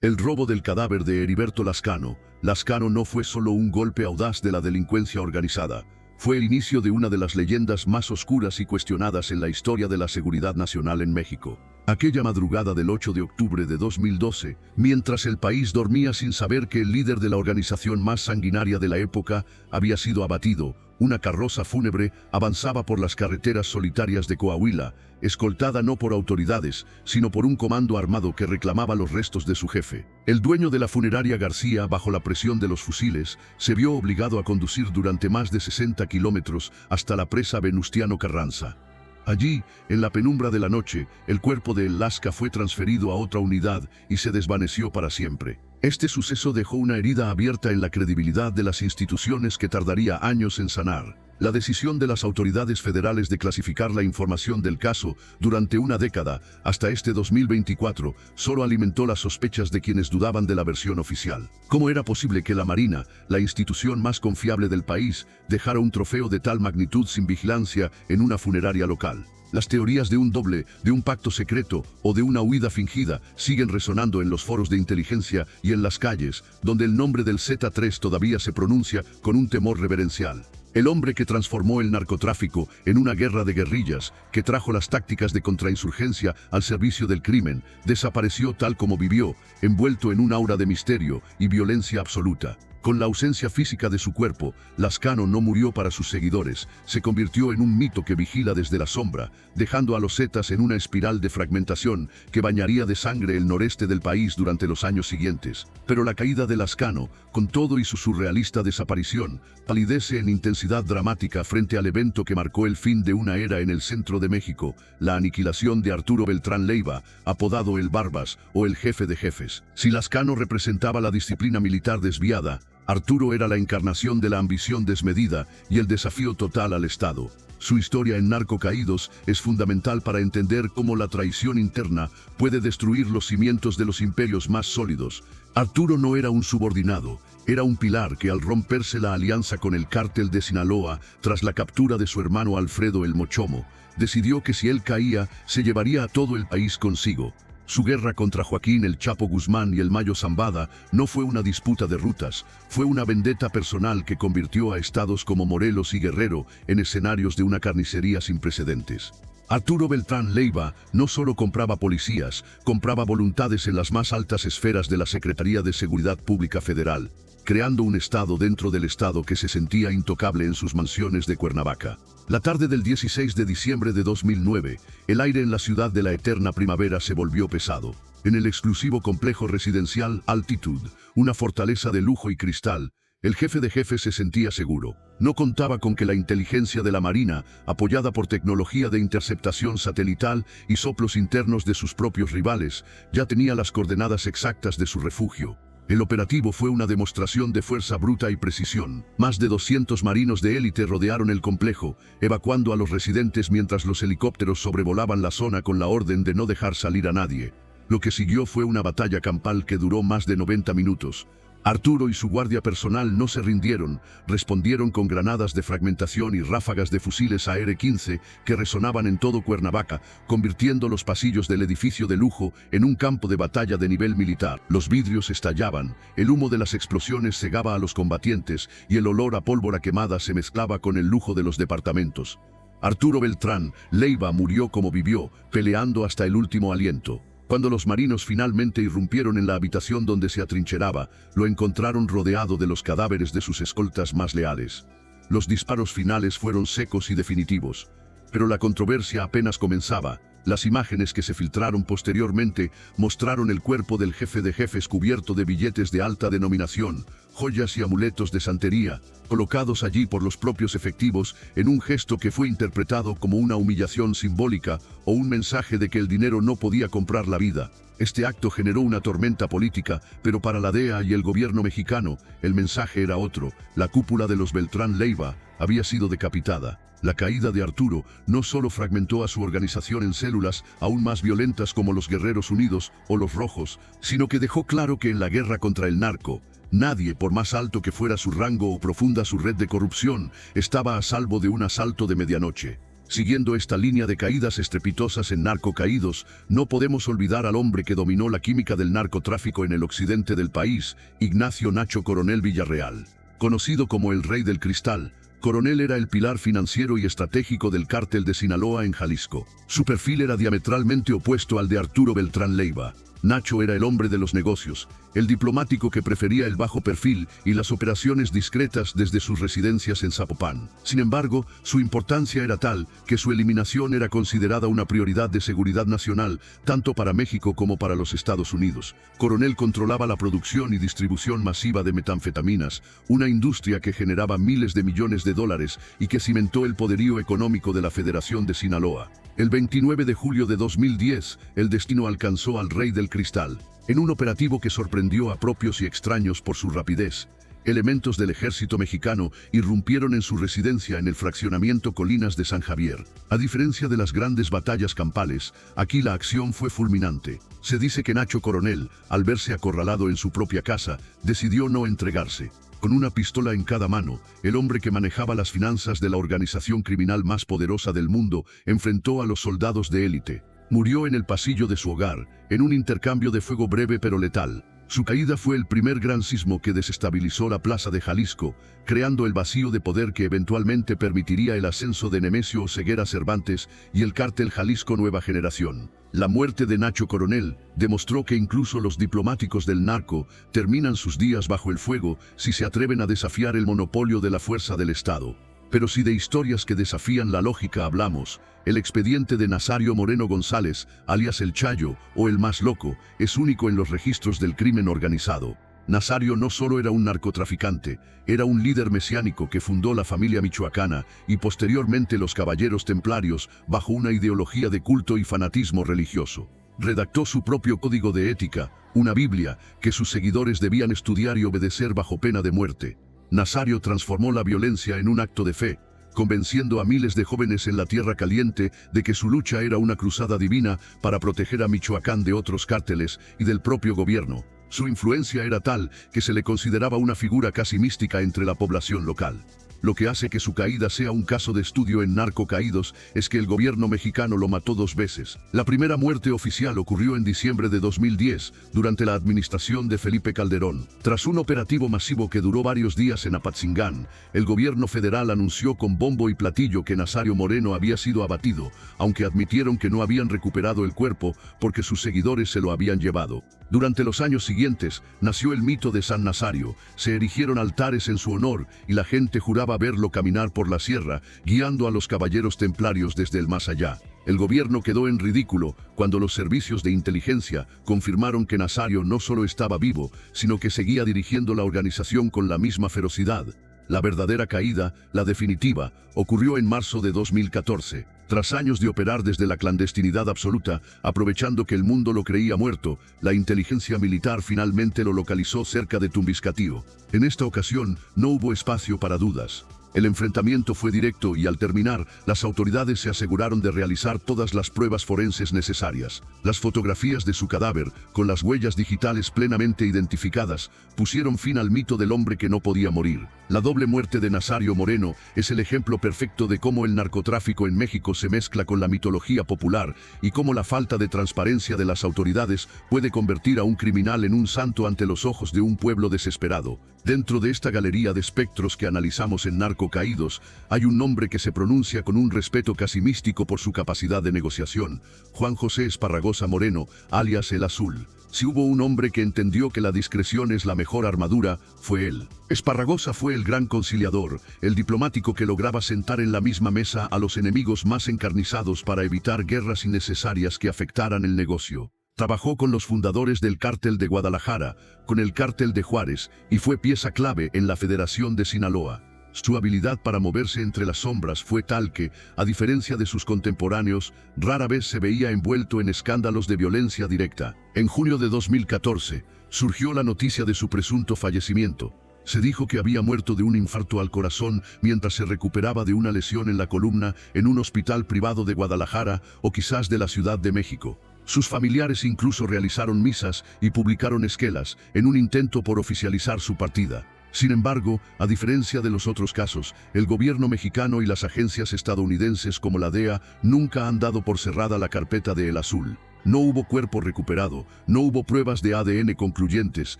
El robo del cadáver de Heriberto Lascano. Lascano no fue solo un golpe audaz de la delincuencia organizada, fue el inicio de una de las leyendas más oscuras y cuestionadas en la historia de la seguridad nacional en México. Aquella madrugada del 8 de octubre de 2012, mientras el país dormía sin saber que el líder de la organización más sanguinaria de la época había sido abatido, una carroza fúnebre avanzaba por las carreteras solitarias de Coahuila, escoltada no por autoridades, sino por un comando armado que reclamaba los restos de su jefe. El dueño de la funeraria García, bajo la presión de los fusiles, se vio obligado a conducir durante más de 60 kilómetros hasta la presa Venustiano Carranza. Allí, en la penumbra de la noche, el cuerpo de El Lasca fue transferido a otra unidad y se desvaneció para siempre. Este suceso dejó una herida abierta en la credibilidad de las instituciones que tardaría años en sanar. La decisión de las autoridades federales de clasificar la información del caso durante una década, hasta este 2024, solo alimentó las sospechas de quienes dudaban de la versión oficial. ¿Cómo era posible que la Marina, la institución más confiable del país, dejara un trofeo de tal magnitud sin vigilancia en una funeraria local? Las teorías de un doble, de un pacto secreto o de una huida fingida siguen resonando en los foros de inteligencia y en las calles, donde el nombre del Z3 todavía se pronuncia con un temor reverencial. El hombre que transformó el narcotráfico en una guerra de guerrillas, que trajo las tácticas de contrainsurgencia al servicio del crimen, desapareció tal como vivió, envuelto en un aura de misterio y violencia absoluta. Con la ausencia física de su cuerpo, Lascano no murió para sus seguidores, se convirtió en un mito que vigila desde la sombra, dejando a los Zetas en una espiral de fragmentación que bañaría de sangre el noreste del país durante los años siguientes. Pero la caída de Lascano, con todo y su surrealista desaparición, palidece en intensidad dramática frente al evento que marcó el fin de una era en el centro de México, la aniquilación de Arturo Beltrán Leiva, apodado el Barbas o el jefe de jefes. Si Lascano representaba la disciplina militar desviada, Arturo era la encarnación de la ambición desmedida y el desafío total al Estado. Su historia en Narco Caídos es fundamental para entender cómo la traición interna puede destruir los cimientos de los imperios más sólidos. Arturo no era un subordinado, era un pilar que al romperse la alianza con el cártel de Sinaloa, tras la captura de su hermano Alfredo el Mochomo, decidió que si él caía, se llevaría a todo el país consigo. Su guerra contra Joaquín El Chapo Guzmán y el Mayo Zambada no fue una disputa de rutas, fue una vendetta personal que convirtió a estados como Morelos y Guerrero en escenarios de una carnicería sin precedentes. Arturo Beltrán Leiva no solo compraba policías, compraba voluntades en las más altas esferas de la Secretaría de Seguridad Pública Federal, creando un estado dentro del estado que se sentía intocable en sus mansiones de Cuernavaca. La tarde del 16 de diciembre de 2009, el aire en la ciudad de la eterna primavera se volvió pesado. En el exclusivo complejo residencial Altitude, una fortaleza de lujo y cristal, el jefe de jefes se sentía seguro. No contaba con que la inteligencia de la Marina, apoyada por tecnología de interceptación satelital y soplos internos de sus propios rivales, ya tenía las coordenadas exactas de su refugio. El operativo fue una demostración de fuerza bruta y precisión. Más de 200 marinos de élite rodearon el complejo, evacuando a los residentes mientras los helicópteros sobrevolaban la zona con la orden de no dejar salir a nadie. Lo que siguió fue una batalla campal que duró más de 90 minutos. Arturo y su guardia personal no se rindieron, respondieron con granadas de fragmentación y ráfagas de fusiles AR-15 que resonaban en todo Cuernavaca, convirtiendo los pasillos del edificio de lujo en un campo de batalla de nivel militar. Los vidrios estallaban, el humo de las explosiones cegaba a los combatientes y el olor a pólvora quemada se mezclaba con el lujo de los departamentos. Arturo Beltrán Leiva murió como vivió, peleando hasta el último aliento. Cuando los marinos finalmente irrumpieron en la habitación donde se atrincheraba, lo encontraron rodeado de los cadáveres de sus escoltas más leales. Los disparos finales fueron secos y definitivos. Pero la controversia apenas comenzaba. Las imágenes que se filtraron posteriormente mostraron el cuerpo del jefe de jefes cubierto de billetes de alta denominación, joyas y amuletos de santería, colocados allí por los propios efectivos en un gesto que fue interpretado como una humillación simbólica o un mensaje de que el dinero no podía comprar la vida. Este acto generó una tormenta política, pero para la DEA y el gobierno mexicano, el mensaje era otro. La cúpula de los Beltrán Leiva había sido decapitada. La caída de Arturo no solo fragmentó a su organización en células aún más violentas como los Guerreros Unidos o los Rojos, sino que dejó claro que en la guerra contra el narco, nadie, por más alto que fuera su rango o profunda su red de corrupción, estaba a salvo de un asalto de medianoche. Siguiendo esta línea de caídas estrepitosas en Narco Caídos, no podemos olvidar al hombre que dominó la química del narcotráfico en el occidente del país, Ignacio Nacho Coronel Villarreal. Conocido como el Rey del Cristal, Coronel era el pilar financiero y estratégico del cártel de Sinaloa en Jalisco. Su perfil era diametralmente opuesto al de Arturo Beltrán Leiva. Nacho era el hombre de los negocios, el diplomático que prefería el bajo perfil y las operaciones discretas desde sus residencias en Zapopan. Sin embargo, su importancia era tal que su eliminación era considerada una prioridad de seguridad nacional, tanto para México como para los Estados Unidos. Coronel controlaba la producción y distribución masiva de metanfetaminas, una industria que generaba miles de millones de dólares y que cimentó el poderío económico de la Federación de Sinaloa. El 29 de julio de 2010, el destino alcanzó al Rey del Cristal. En un operativo que sorprendió a propios y extraños por su rapidez, elementos del ejército mexicano irrumpieron en su residencia en el fraccionamiento Colinas de San Javier. A diferencia de las grandes batallas campales, aquí la acción fue fulminante. Se dice que Nacho Coronel, al verse acorralado en su propia casa, decidió no entregarse. Con una pistola en cada mano, el hombre que manejaba las finanzas de la organización criminal más poderosa del mundo enfrentó a los soldados de élite. Murió en el pasillo de su hogar, en un intercambio de fuego breve pero letal. Su caída fue el primer gran sismo que desestabilizó la plaza de Jalisco, creando el vacío de poder que eventualmente permitiría el ascenso de Nemesio Oseguera Cervantes y el cártel Jalisco Nueva Generación. La muerte de Nacho Coronel demostró que incluso los diplomáticos del narco terminan sus días bajo el fuego si se atreven a desafiar el monopolio de la fuerza del Estado. Pero si de historias que desafían la lógica hablamos, el expediente de Nazario Moreno González, alias El Chayo, o El Más Loco, es único en los registros del crimen organizado. Nazario no solo era un narcotraficante, era un líder mesiánico que fundó la familia michoacana y posteriormente los Caballeros Templarios bajo una ideología de culto y fanatismo religioso. Redactó su propio código de ética, una Biblia, que sus seguidores debían estudiar y obedecer bajo pena de muerte. Nazario transformó la violencia en un acto de fe, convenciendo a miles de jóvenes en la Tierra Caliente de que su lucha era una cruzada divina para proteger a Michoacán de otros cárteles y del propio gobierno. Su influencia era tal que se le consideraba una figura casi mística entre la población local. Lo que hace que su caída sea un caso de estudio en Narco Caídos es que el gobierno mexicano lo mató 2 veces. La primera muerte oficial ocurrió en diciembre de 2010, durante la administración de Felipe Calderón. Tras un operativo masivo que duró varios días en Apatzingán, el gobierno federal anunció con bombo y platillo que Nazario Moreno había sido abatido, aunque admitieron que no habían recuperado el cuerpo porque sus seguidores se lo habían llevado. Durante los años siguientes, nació el mito de San Nazario, se erigieron altares en su honor y la gente juraba verlo caminar por la sierra, guiando a los caballeros templarios desde el más allá. El gobierno quedó en ridículo cuando los servicios de inteligencia confirmaron que Nazario no solo estaba vivo, sino que seguía dirigiendo la organización con la misma ferocidad. La verdadera caída, la definitiva, ocurrió en marzo de 2014. Tras años de operar desde la clandestinidad absoluta, aprovechando que el mundo lo creía muerto, la inteligencia militar finalmente lo localizó cerca de Tumbiscatío. En esta ocasión, no hubo espacio para dudas. El enfrentamiento fue directo y al terminar, las autoridades se aseguraron de realizar todas las pruebas forenses necesarias. Las fotografías de su cadáver, con las huellas digitales plenamente identificadas, pusieron fin al mito del hombre que no podía morir. La doble muerte de Nazario Moreno es el ejemplo perfecto de cómo el narcotráfico en México se mezcla con la mitología popular y cómo la falta de transparencia de las autoridades puede convertir a un criminal en un santo ante los ojos de un pueblo desesperado. Dentro de esta galería de espectros que analizamos en Narco Caídos, hay un nombre que se pronuncia con un respeto casi místico por su capacidad de negociación: Juan José Esparragosa Moreno, alias El Azul. Si hubo un hombre que entendió que la discreción es la mejor armadura, fue él. Esparragosa fue el gran conciliador, el diplomático que lograba sentar en la misma mesa a los enemigos más encarnizados para evitar guerras innecesarias que afectaran el negocio. Trabajó con los fundadores del cártel de Guadalajara, con el cártel de Juárez, y fue pieza clave en la Federación de Sinaloa. Su habilidad para moverse entre las sombras fue tal que, a diferencia de sus contemporáneos, rara vez se veía envuelto en escándalos de violencia directa. En junio de 2014, surgió la noticia de su presunto fallecimiento. Se dijo que había muerto de un infarto al corazón mientras se recuperaba de una lesión en la columna en un hospital privado de Guadalajara o quizás de la Ciudad de México. Sus familiares incluso realizaron misas y publicaron esquelas en un intento por oficializar su partida. Sin embargo, a diferencia de los otros casos, el gobierno mexicano y las agencias estadounidenses como la DEA nunca han dado por cerrada la carpeta de El Azul. No hubo cuerpo recuperado, no hubo pruebas de ADN concluyentes,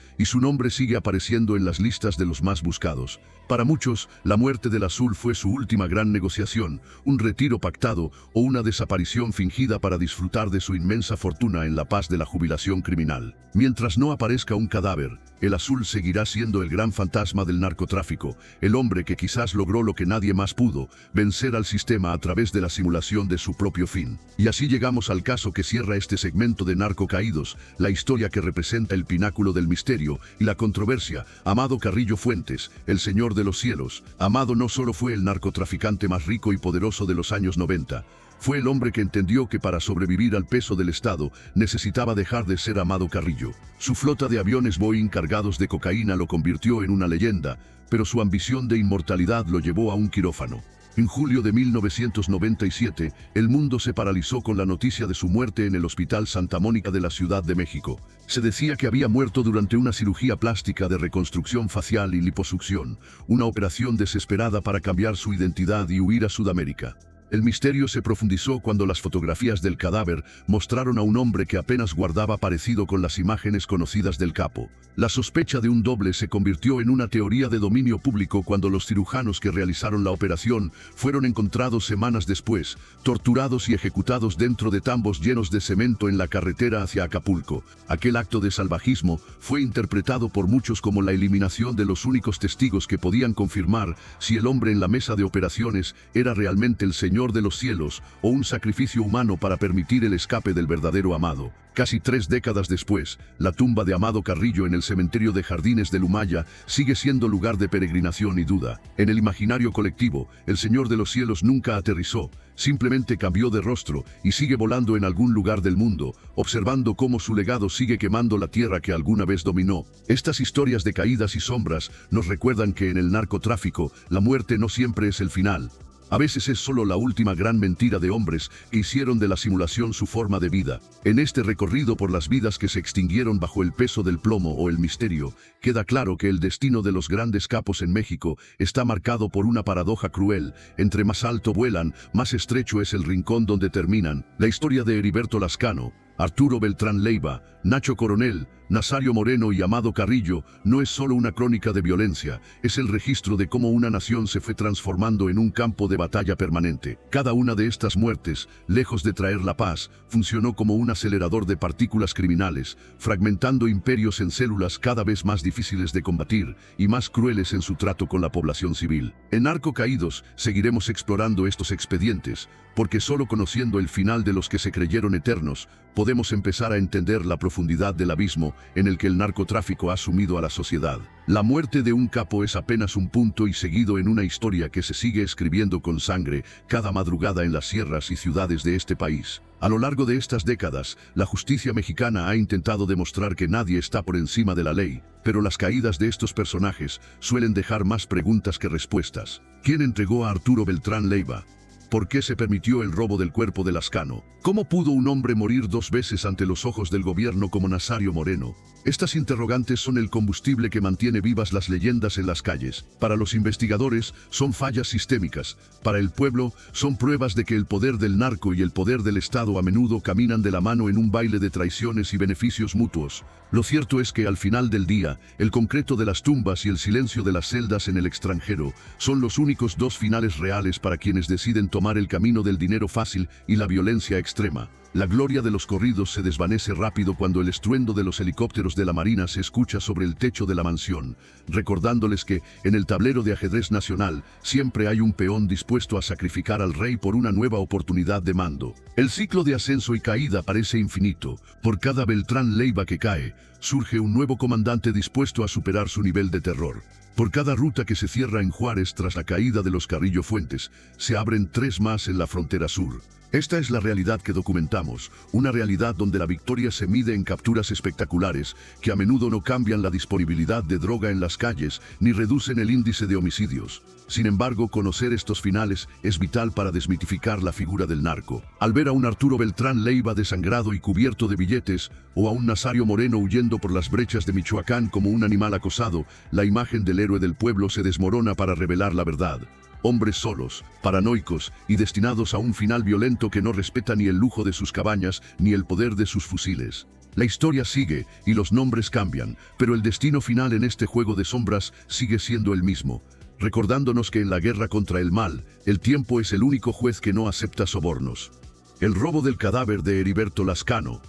y su nombre sigue apareciendo en las listas de los más buscados. Para muchos, la muerte del Azul fue su última gran negociación, un retiro pactado o una desaparición fingida para disfrutar de su inmensa fortuna en la paz de la jubilación criminal. Mientras no aparezca un cadáver, el Azul seguirá siendo el gran fantasma del narcotráfico, el hombre que quizás logró lo que nadie más pudo, vencer al sistema a través de la simulación de su propio fin. Y así llegamos al caso que cierra este segmento de Narco Caídos, la historia que representa el pináculo del misterio y la controversia. Amado Carrillo Fuentes, el Señor de los Cielos. Amado no solo fue el narcotraficante más rico y poderoso de los años 90, fue el hombre que entendió que para sobrevivir al peso del Estado necesitaba dejar de ser Amado Carrillo. Su flota de aviones Boeing cargados de cocaína lo convirtió en una leyenda, pero su ambición de inmortalidad lo llevó a un quirófano. En julio de 1997, el mundo se paralizó con la noticia de su muerte en el Hospital Santa Mónica de la Ciudad de México. Se decía que había muerto durante una cirugía plástica de reconstrucción facial y liposucción, una operación desesperada para cambiar su identidad y huir a Sudamérica. El misterio se profundizó cuando las fotografías del cadáver mostraron a un hombre que apenas guardaba parecido con las imágenes conocidas del capo. La sospecha de un doble se convirtió en una teoría de dominio público cuando los cirujanos que realizaron la operación fueron encontrados semanas después, torturados y ejecutados dentro de tambos llenos de cemento en la carretera hacia Acapulco. Aquel acto de salvajismo fue interpretado por muchos como la eliminación de los únicos testigos que podían confirmar si el hombre en la mesa de operaciones era realmente el Señor de los Cielos o un sacrificio humano para permitir el escape del verdadero Amado. Casi 3 décadas después, la tumba de Amado Carrillo en el cementerio de Jardines del Humaya sigue siendo lugar de peregrinación y duda. En el imaginario colectivo, el Señor de los Cielos nunca aterrizó, simplemente cambió de rostro y sigue volando en algún lugar del mundo, observando cómo su legado sigue quemando la tierra que alguna vez dominó. Estas historias de caídas y sombras nos recuerdan que en el narcotráfico, la muerte no siempre es el final. A veces es solo la última gran mentira de hombres que hicieron de la simulación su forma de vida. En este recorrido por las vidas que se extinguieron bajo el peso del plomo o el misterio, queda claro que el destino de los grandes capos en México está marcado por una paradoja cruel. Entre más alto vuelan, más estrecho es el rincón donde terminan. La historia de Heriberto Lascano, Arturo Beltrán Leiva, Nacho Coronel, Nazario Moreno y Amado Carrillo no es solo una crónica de violencia, es el registro de cómo una nación se fue transformando en un campo de batalla permanente. Cada una de estas muertes, lejos de traer la paz, funcionó como un acelerador de partículas criminales, fragmentando imperios en células cada vez más difíciles de combatir y más crueles en su trato con la población civil. En Narco Caídos seguiremos explorando estos expedientes, porque solo conociendo el final de los que se creyeron eternos, podemos empezar a entender la profundidad del abismo en el que el narcotráfico ha sumido a la sociedad. La muerte de un capo es apenas un punto y seguido en una historia que se sigue escribiendo con sangre cada madrugada en las sierras y ciudades de este país. A lo largo de estas décadas, la justicia mexicana ha intentado demostrar que nadie está por encima de la ley, pero las caídas de estos personajes suelen dejar más preguntas que respuestas. ¿Quién entregó a Arturo Beltrán Leiva? ¿Por qué se permitió el robo del cuerpo de Lascano? ¿Cómo pudo un hombre morir 2 veces ante los ojos del gobierno como Nazario Moreno? Estas interrogantes son el combustible que mantiene vivas las leyendas en las calles. Para los investigadores, son fallas sistémicas. Para el pueblo, son pruebas de que el poder del narco y el poder del Estado a menudo caminan de la mano en un baile de traiciones y beneficios mutuos. Lo cierto es que al final del día, el concreto de las tumbas y el silencio de las celdas en el extranjero son los únicos 2 finales reales para quienes deciden tomar el camino del dinero fácil y la violencia extrema. La gloria de los corridos se desvanece rápido cuando el estruendo de los helicópteros de la Marina se escucha sobre el techo de la mansión, recordándoles que, en el tablero de ajedrez nacional, siempre hay un peón dispuesto a sacrificar al rey por una nueva oportunidad de mando. El ciclo de ascenso y caída parece infinito. Por cada Beltrán Leiva que cae, surge un nuevo comandante dispuesto a superar su nivel de terror. Por cada ruta que se cierra en Juárez tras la caída de los Carrillo Fuentes, se abren 3 más en la frontera sur. Esta es la realidad que documentamos, una realidad donde la victoria se mide en capturas espectaculares que a menudo no cambian la disponibilidad de droga en las calles ni reducen el índice de homicidios. Sin embargo, conocer estos finales es vital para desmitificar la figura del narco. Al ver a un Arturo Beltrán Leiva desangrado y cubierto de billetes, o a un Nazario Moreno huyendo por las brechas de Michoacán como un animal acosado, la imagen del héroe del pueblo se desmorona para revelar la verdad. Hombres solos, paranoicos y destinados a un final violento que no respeta ni el lujo de sus cabañas ni el poder de sus fusiles. La historia sigue y los nombres cambian, pero el destino final en este juego de sombras sigue siendo el mismo, recordándonos que en la guerra contra el mal, el tiempo es el único juez que no acepta sobornos. El robo del cadáver de Heriberto Lascano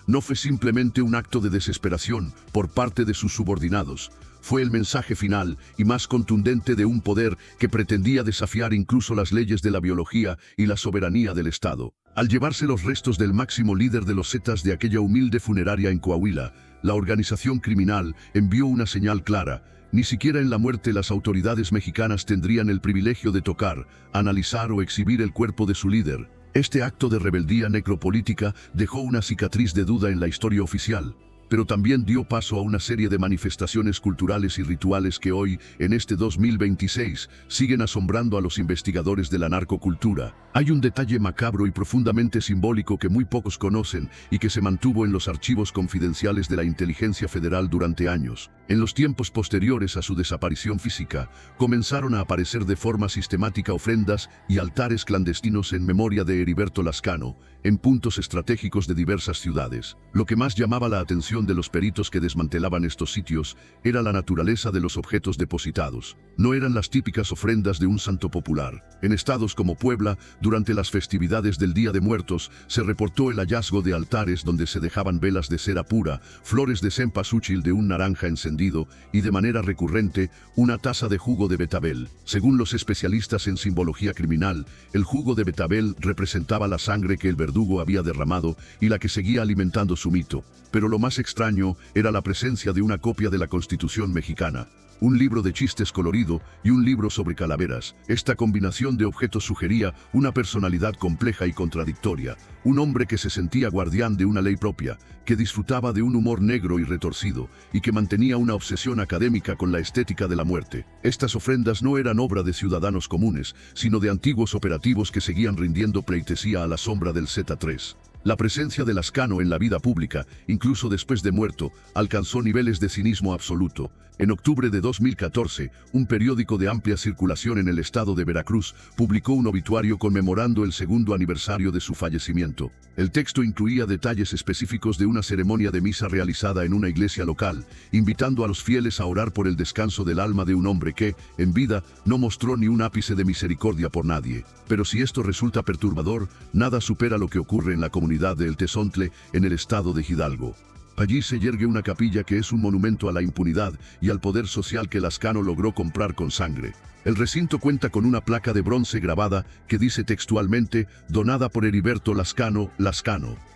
no fue simplemente un acto de desesperación por parte de sus subordinados. Fue el mensaje final y más contundente de un poder que pretendía desafiar incluso las leyes de la biología y la soberanía del Estado. Al llevarse los restos del máximo líder de los Zetas de aquella humilde funeraria en Coahuila, la organización criminal envió una señal clara. Ni siquiera en la muerte las autoridades mexicanas tendrían el privilegio de tocar, analizar o exhibir el cuerpo de su líder. Este acto de rebeldía necropolítica dejó una cicatriz de duda en la historia oficial, pero también dio paso a una serie de manifestaciones culturales y rituales que hoy, en este 2026, siguen asombrando a los investigadores de la narcocultura. Hay un detalle macabro y profundamente simbólico que muy pocos conocen y que se mantuvo en los archivos confidenciales de la Inteligencia Federal durante años. En los tiempos posteriores a su desaparición física, comenzaron a aparecer de forma sistemática ofrendas y altares clandestinos en memoria de Heriberto Lascano, en puntos estratégicos de diversas ciudades. Lo que más llamaba la atención de los peritos que desmantelaban estos sitios era la naturaleza de los objetos depositados. No eran las típicas ofrendas de un santo popular. En estados como Puebla, durante las festividades del Día de Muertos, se reportó el hallazgo de altares donde se dejaban velas de cera pura, flores de cempasúchil de un naranja encendido y, de manera recurrente, una taza de jugo de betabel. Según los especialistas en simbología criminal, el jugo de betabel representaba la sangre que el verdugo había derramado y la que seguía alimentando su mito. Pero lo más extraño era la presencia de una copia de la Constitución mexicana, un libro de chistes colorido y un libro sobre calaveras. Esta combinación de objetos sugería una personalidad compleja y contradictoria, un hombre que se sentía guardián de una ley propia, que disfrutaba de un humor negro y retorcido, y que mantenía una obsesión académica con la estética de la muerte. Estas ofrendas no eran obra de ciudadanos comunes, sino de antiguos operativos que seguían rindiendo pleitesía a la sombra del Z3. La presencia de Lascano en la vida pública, incluso después de muerto, alcanzó niveles de cinismo absoluto. En octubre de 2014, un periódico de amplia circulación en el estado de Veracruz publicó un obituario conmemorando el segundo aniversario de su fallecimiento. El texto incluía detalles específicos de una ceremonia de misa realizada en una iglesia local, invitando a los fieles a orar por el descanso del alma de un hombre que, en vida, no mostró ni un ápice de misericordia por nadie. Pero si esto resulta perturbador, nada supera lo que ocurre en la comunidad de El Tezontle, en el estado de Hidalgo. Allí se yergue una capilla que es un monumento a la impunidad y al poder social que Lascano logró comprar con sangre. El recinto cuenta con una placa de bronce grabada que dice textualmente: donada por Heriberto Lascano,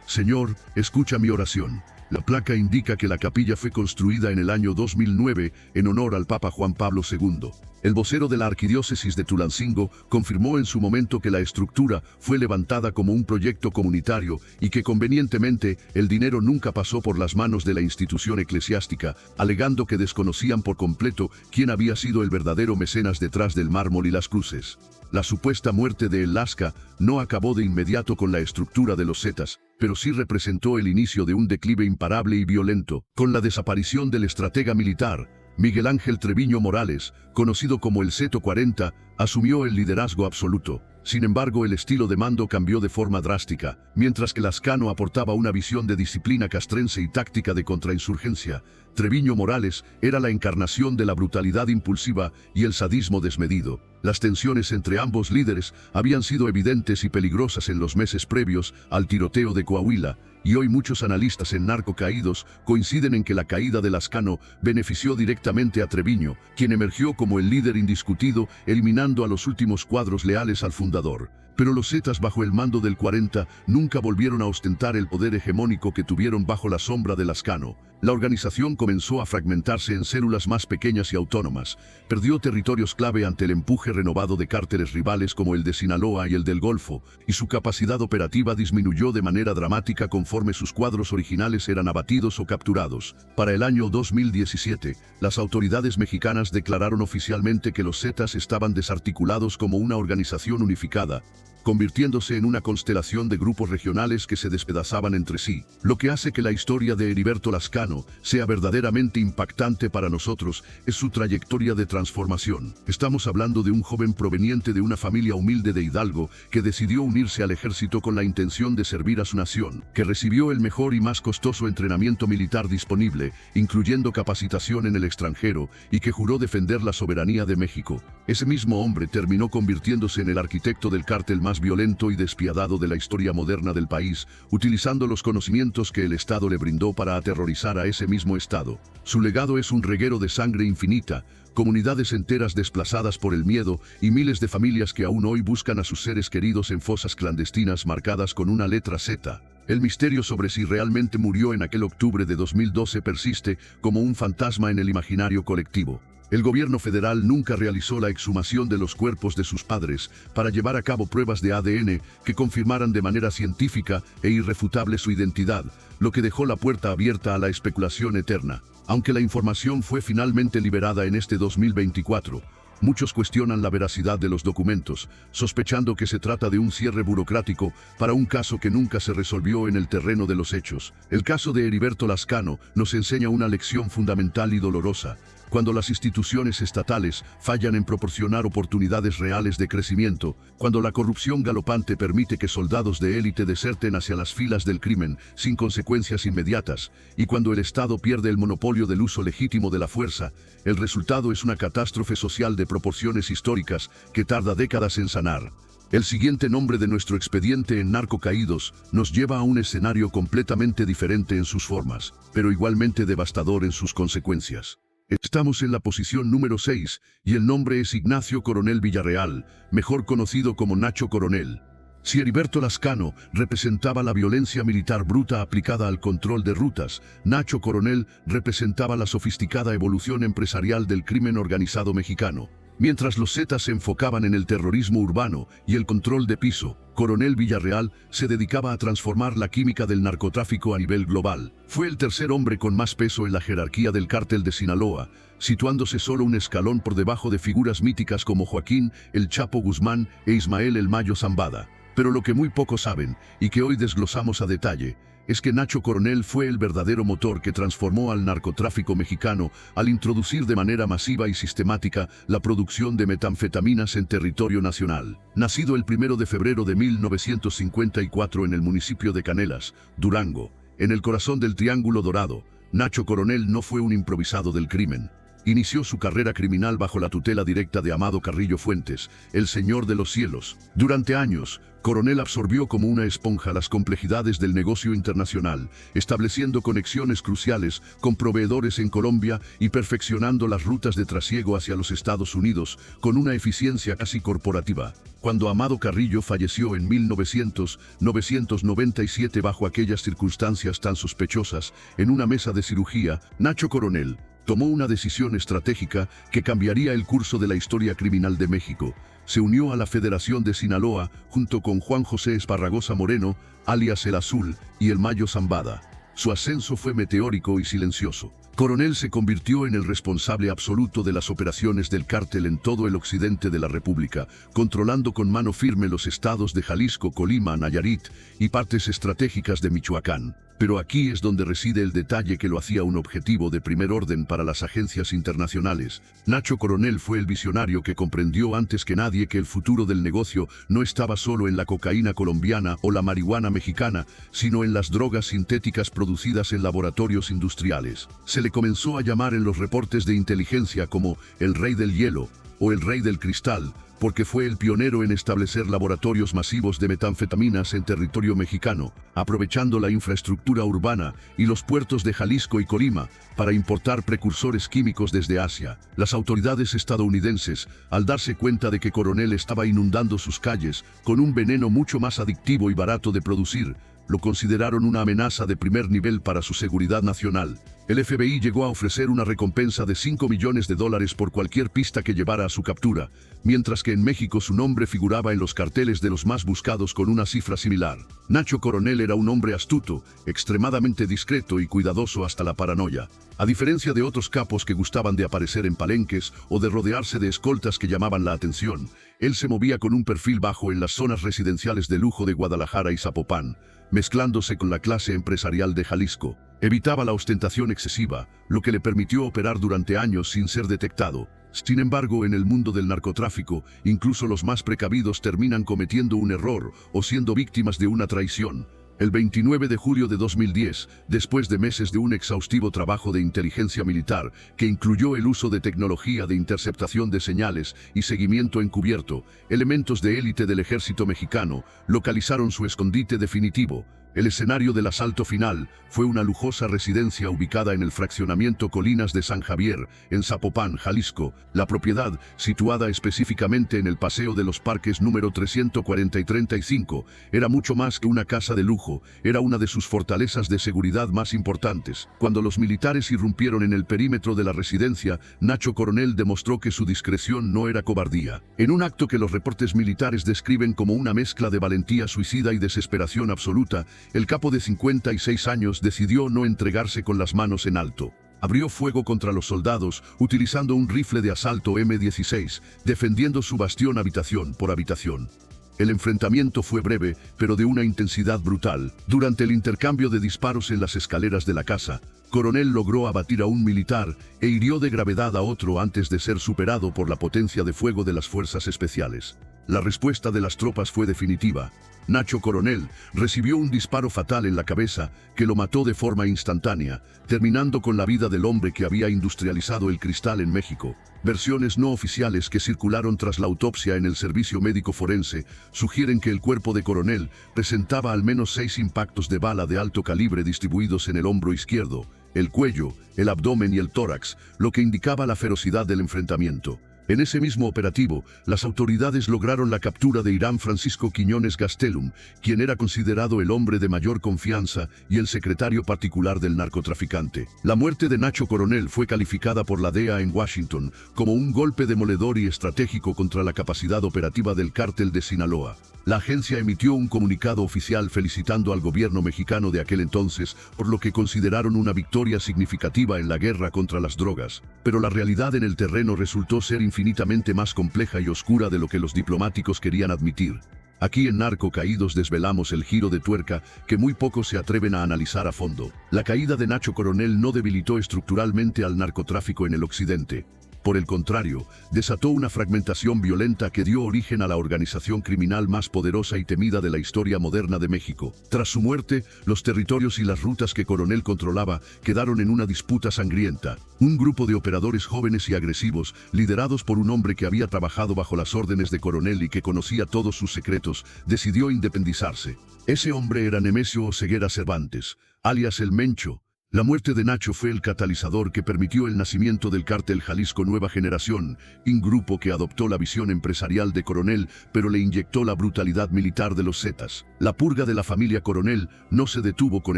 Señor, escucha mi oración. La placa indica que la capilla fue construida en el año 2009 en honor al Papa Juan Pablo II. El vocero de la Arquidiócesis de Tulancingo confirmó en su momento que la estructura fue levantada como un proyecto comunitario y que convenientemente el dinero nunca pasó por las manos de la institución eclesiástica, alegando que desconocían por completo quién había sido el verdadero mecenas detrás del mármol y las cruces. La supuesta muerte de El Lasca no acabó de inmediato con la estructura de los Zetas, pero sí representó el inicio de un declive imparable y violento. Con la desaparición del estratega militar, Miguel Ángel Treviño Morales, conocido como el Zeto 40, asumió el liderazgo absoluto. Sin embargo, el estilo de mando cambió de forma drástica. Mientras que Lascano aportaba una visión de disciplina castrense y táctica de contrainsurgencia, Treviño Morales era la encarnación de la brutalidad impulsiva y el sadismo desmedido. Las tensiones entre ambos líderes habían sido evidentes y peligrosas en los meses previos al tiroteo de Coahuila, y hoy muchos analistas en narco caídos coinciden en que la caída de Lascano benefició directamente a Treviño, quien emergió como el líder indiscutido, eliminando a los últimos cuadros leales al fundador. Pero los Zetas bajo el mando del 40 nunca volvieron a ostentar el poder hegemónico que tuvieron bajo la sombra de Lascano. La organización comenzó a fragmentarse en células más pequeñas y autónomas, perdió territorios clave ante el empuje renovado de cárteles rivales como el de Sinaloa y el del Golfo, y su capacidad operativa disminuyó de manera dramática conforme sus cuadros originales eran abatidos o capturados. Para el año 2017, las autoridades mexicanas declararon oficialmente que los Zetas estaban desarticulados como una organización unificada, convirtiéndose en una constelación de grupos regionales que se despedazaban entre sí, lo que hace que la historia de Heriberto Lascano sea verdaderamente impactante para nosotros es su trayectoria de transformación. Estamos hablando de un joven proveniente de una familia humilde de Hidalgo que decidió unirse al ejército con la intención de servir a su nación, que recibió el mejor y más costoso entrenamiento militar disponible, incluyendo capacitación en el extranjero, y que juró defender la soberanía de México. Ese mismo hombre terminó convirtiéndose en el arquitecto del cártel más violento y despiadado de la historia moderna del país, utilizando los conocimientos que el Estado le brindó para aterrorizar a ese mismo Estado. Su legado es un reguero de sangre infinita, comunidades enteras desplazadas por el miedo y miles de familias que aún hoy buscan a sus seres queridos en fosas clandestinas marcadas con una letra Z. El misterio sobre si realmente murió en aquel octubre de 2012 persiste como un fantasma en el imaginario colectivo. El gobierno federal nunca realizó la exhumación de los cuerpos de sus padres para llevar a cabo pruebas de ADN que confirmaran de manera científica e irrefutable su identidad, lo que dejó la puerta abierta a la especulación eterna. Aunque la información fue finalmente liberada en este 2024, muchos cuestionan la veracidad de los documentos, sospechando que se trata de un cierre burocrático para un caso que nunca se resolvió en el terreno de los hechos. El caso de Heriberto Lascano nos enseña una lección fundamental y dolorosa. Cuando las instituciones estatales fallan en proporcionar oportunidades reales de crecimiento, cuando la corrupción galopante permite que soldados de élite deserten hacia las filas del crimen sin consecuencias inmediatas, y cuando el Estado pierde el monopolio del uso legítimo de la fuerza, el resultado es una catástrofe social de proporciones históricas que tarda décadas en sanar. El siguiente nombre de nuestro expediente en Narcocaídos nos lleva a un escenario completamente diferente en sus formas, pero igualmente devastador en sus consecuencias. Estamos en la posición número 6 y el nombre es Ignacio Coronel Villarreal, mejor conocido como Nacho Coronel. Si Heriberto Lascano representaba la violencia militar bruta aplicada al control de rutas, Nacho Coronel representaba la sofisticada evolución empresarial del crimen organizado mexicano. Mientras los Zetas se enfocaban en el terrorismo urbano y el control de piso, Coronel Villarreal se dedicaba a transformar la química del narcotráfico a nivel global. Fue el tercer hombre con más peso en la jerarquía del cártel de Sinaloa, situándose solo un escalón por debajo de figuras míticas como Joaquín El Chapo Guzmán e Ismael El Mayo Zambada. Pero lo que muy pocos saben, y que hoy desglosamos a detalle, es que Nacho Coronel fue el verdadero motor que transformó al narcotráfico mexicano al introducir de manera masiva y sistemática la producción de metanfetaminas en territorio nacional. Nacido el 1 de febrero de 1954 en el municipio de Canelas, Durango, en el corazón del Triángulo Dorado, Nacho Coronel no fue un improvisado del crimen. Inició su carrera criminal bajo la tutela directa de Amado Carrillo Fuentes, el Señor de los Cielos. Durante años, Coronel absorbió como una esponja las complejidades del negocio internacional, estableciendo conexiones cruciales con proveedores en Colombia y perfeccionando las rutas de trasiego hacia los Estados Unidos con una eficiencia casi corporativa. Cuando Amado Carrillo falleció en 1997 bajo aquellas circunstancias tan sospechosas, en una mesa de cirugía, Nacho Coronel tomó una decisión estratégica que cambiaría el curso de la historia criminal de México. Se unió a la Federación de Sinaloa junto con Juan José Esparragosa Moreno, alias El Azul, y El Mayo Zambada. Su ascenso fue meteórico y silencioso. Coronel se convirtió en el responsable absoluto de las operaciones del cártel en todo el occidente de la República, controlando con mano firme los estados de Jalisco, Colima, Nayarit y partes estratégicas de Michoacán. Pero aquí es donde reside el detalle que lo hacía un objetivo de primer orden para las agencias internacionales. Nacho Coronel fue el visionario que comprendió antes que nadie que el futuro del negocio no estaba solo en la cocaína colombiana o la marihuana mexicana, sino en las drogas sintéticas producidas en laboratorios industriales. Se le comenzó a llamar en los reportes de inteligencia como el Rey del Hielo, o el Rey del Cristal, porque fue el pionero en establecer laboratorios masivos de metanfetaminas en territorio mexicano, aprovechando la infraestructura urbana y los puertos de Jalisco y Colima para importar precursores químicos desde Asia. Las autoridades estadounidenses, al darse cuenta de que Coronel estaba inundando sus calles con un veneno mucho más adictivo y barato de producir, lo consideraron una amenaza de primer nivel para su seguridad nacional. El FBI llegó a ofrecer una recompensa de $5 millones por cualquier pista que llevara a su captura, mientras que en México su nombre figuraba en los carteles de los más buscados con una cifra similar. Nacho Coronel era un hombre astuto, extremadamente discreto y cuidadoso hasta la paranoia. A diferencia de otros capos que gustaban de aparecer en palenques o de rodearse de escoltas que llamaban la atención, él se movía con un perfil bajo en las zonas residenciales de lujo de Guadalajara y Zapopan, mezclándose con la clase empresarial de Jalisco. Evitaba la ostentación excesiva, lo que le permitió operar durante años sin ser detectado. Sin embargo, en el mundo del narcotráfico, incluso los más precavidos terminan cometiendo un error o siendo víctimas de una traición. El 29 de julio de 2010, después de meses de un exhaustivo trabajo de inteligencia militar que incluyó el uso de tecnología de interceptación de señales y seguimiento encubierto, elementos de élite del ejército mexicano localizaron su escondite definitivo. El escenario del asalto final fue una lujosa residencia ubicada en el fraccionamiento Colinas de San Javier, en Zapopan, Jalisco. La propiedad, situada específicamente en el Paseo de los Parques número 340 y 35, era mucho más que una casa de lujo, era una de sus fortalezas de seguridad más importantes. Cuando los militares irrumpieron en el perímetro de la residencia, Nacho Coronel demostró que su discreción no era cobardía. En un acto que los reportes militares describen como una mezcla de valentía suicida y desesperación absoluta, el capo de 56 años decidió no entregarse con las manos en alto. Abrió fuego contra los soldados utilizando un rifle de asalto M16, defendiendo su bastión habitación por habitación. El enfrentamiento fue breve, pero de una intensidad brutal. Durante el intercambio de disparos en las escaleras de la casa, Coronel logró abatir a un militar e hirió de gravedad a otro antes de ser superado por la potencia de fuego de las fuerzas especiales. La respuesta de las tropas fue definitiva. Nacho Coronel recibió un disparo fatal en la cabeza que lo mató de forma instantánea, terminando con la vida del hombre que había industrializado el cristal en México. Versiones no oficiales que circularon tras la autopsia en el servicio médico forense sugieren que el cuerpo de Coronel presentaba al menos 6 impactos de bala de alto calibre distribuidos en el hombro izquierdo, el cuello, el abdomen y el tórax, lo que indicaba la ferocidad del enfrentamiento. En ese mismo operativo, las autoridades lograron la captura de Irán Francisco Quiñones Gastelum, quien era considerado el hombre de mayor confianza y el secretario particular del narcotraficante. La muerte de Nacho Coronel fue calificada por la DEA en Washington como un golpe demoledor y estratégico contra la capacidad operativa del cártel de Sinaloa. La agencia emitió un comunicado oficial felicitando al gobierno mexicano de aquel entonces por lo que consideraron una victoria significativa en la guerra contra las drogas. Pero la realidad en el terreno resultó ser infinitamente más compleja y oscura de lo que los diplomáticos querían admitir. Aquí en Narco Caídos desvelamos el giro de tuerca que muy pocos se atreven a analizar a fondo. La caída de Nacho Coronel no debilitó estructuralmente al narcotráfico en el occidente. Por el contrario, desató una fragmentación violenta que dio origen a la organización criminal más poderosa y temida de la historia moderna de México. Tras su muerte, los territorios y las rutas que Coronel controlaba quedaron en una disputa sangrienta. Un grupo de operadores jóvenes y agresivos, liderados por un hombre que había trabajado bajo las órdenes de Coronel y que conocía todos sus secretos, decidió independizarse. Ese hombre era Nemesio Oseguera Cervantes, alias El Mencho. La muerte de Nacho fue el catalizador que permitió el nacimiento del cártel Jalisco Nueva Generación, un grupo que adoptó la visión empresarial de Coronel, pero le inyectó la brutalidad militar de los Zetas. La purga de la familia Coronel no se detuvo con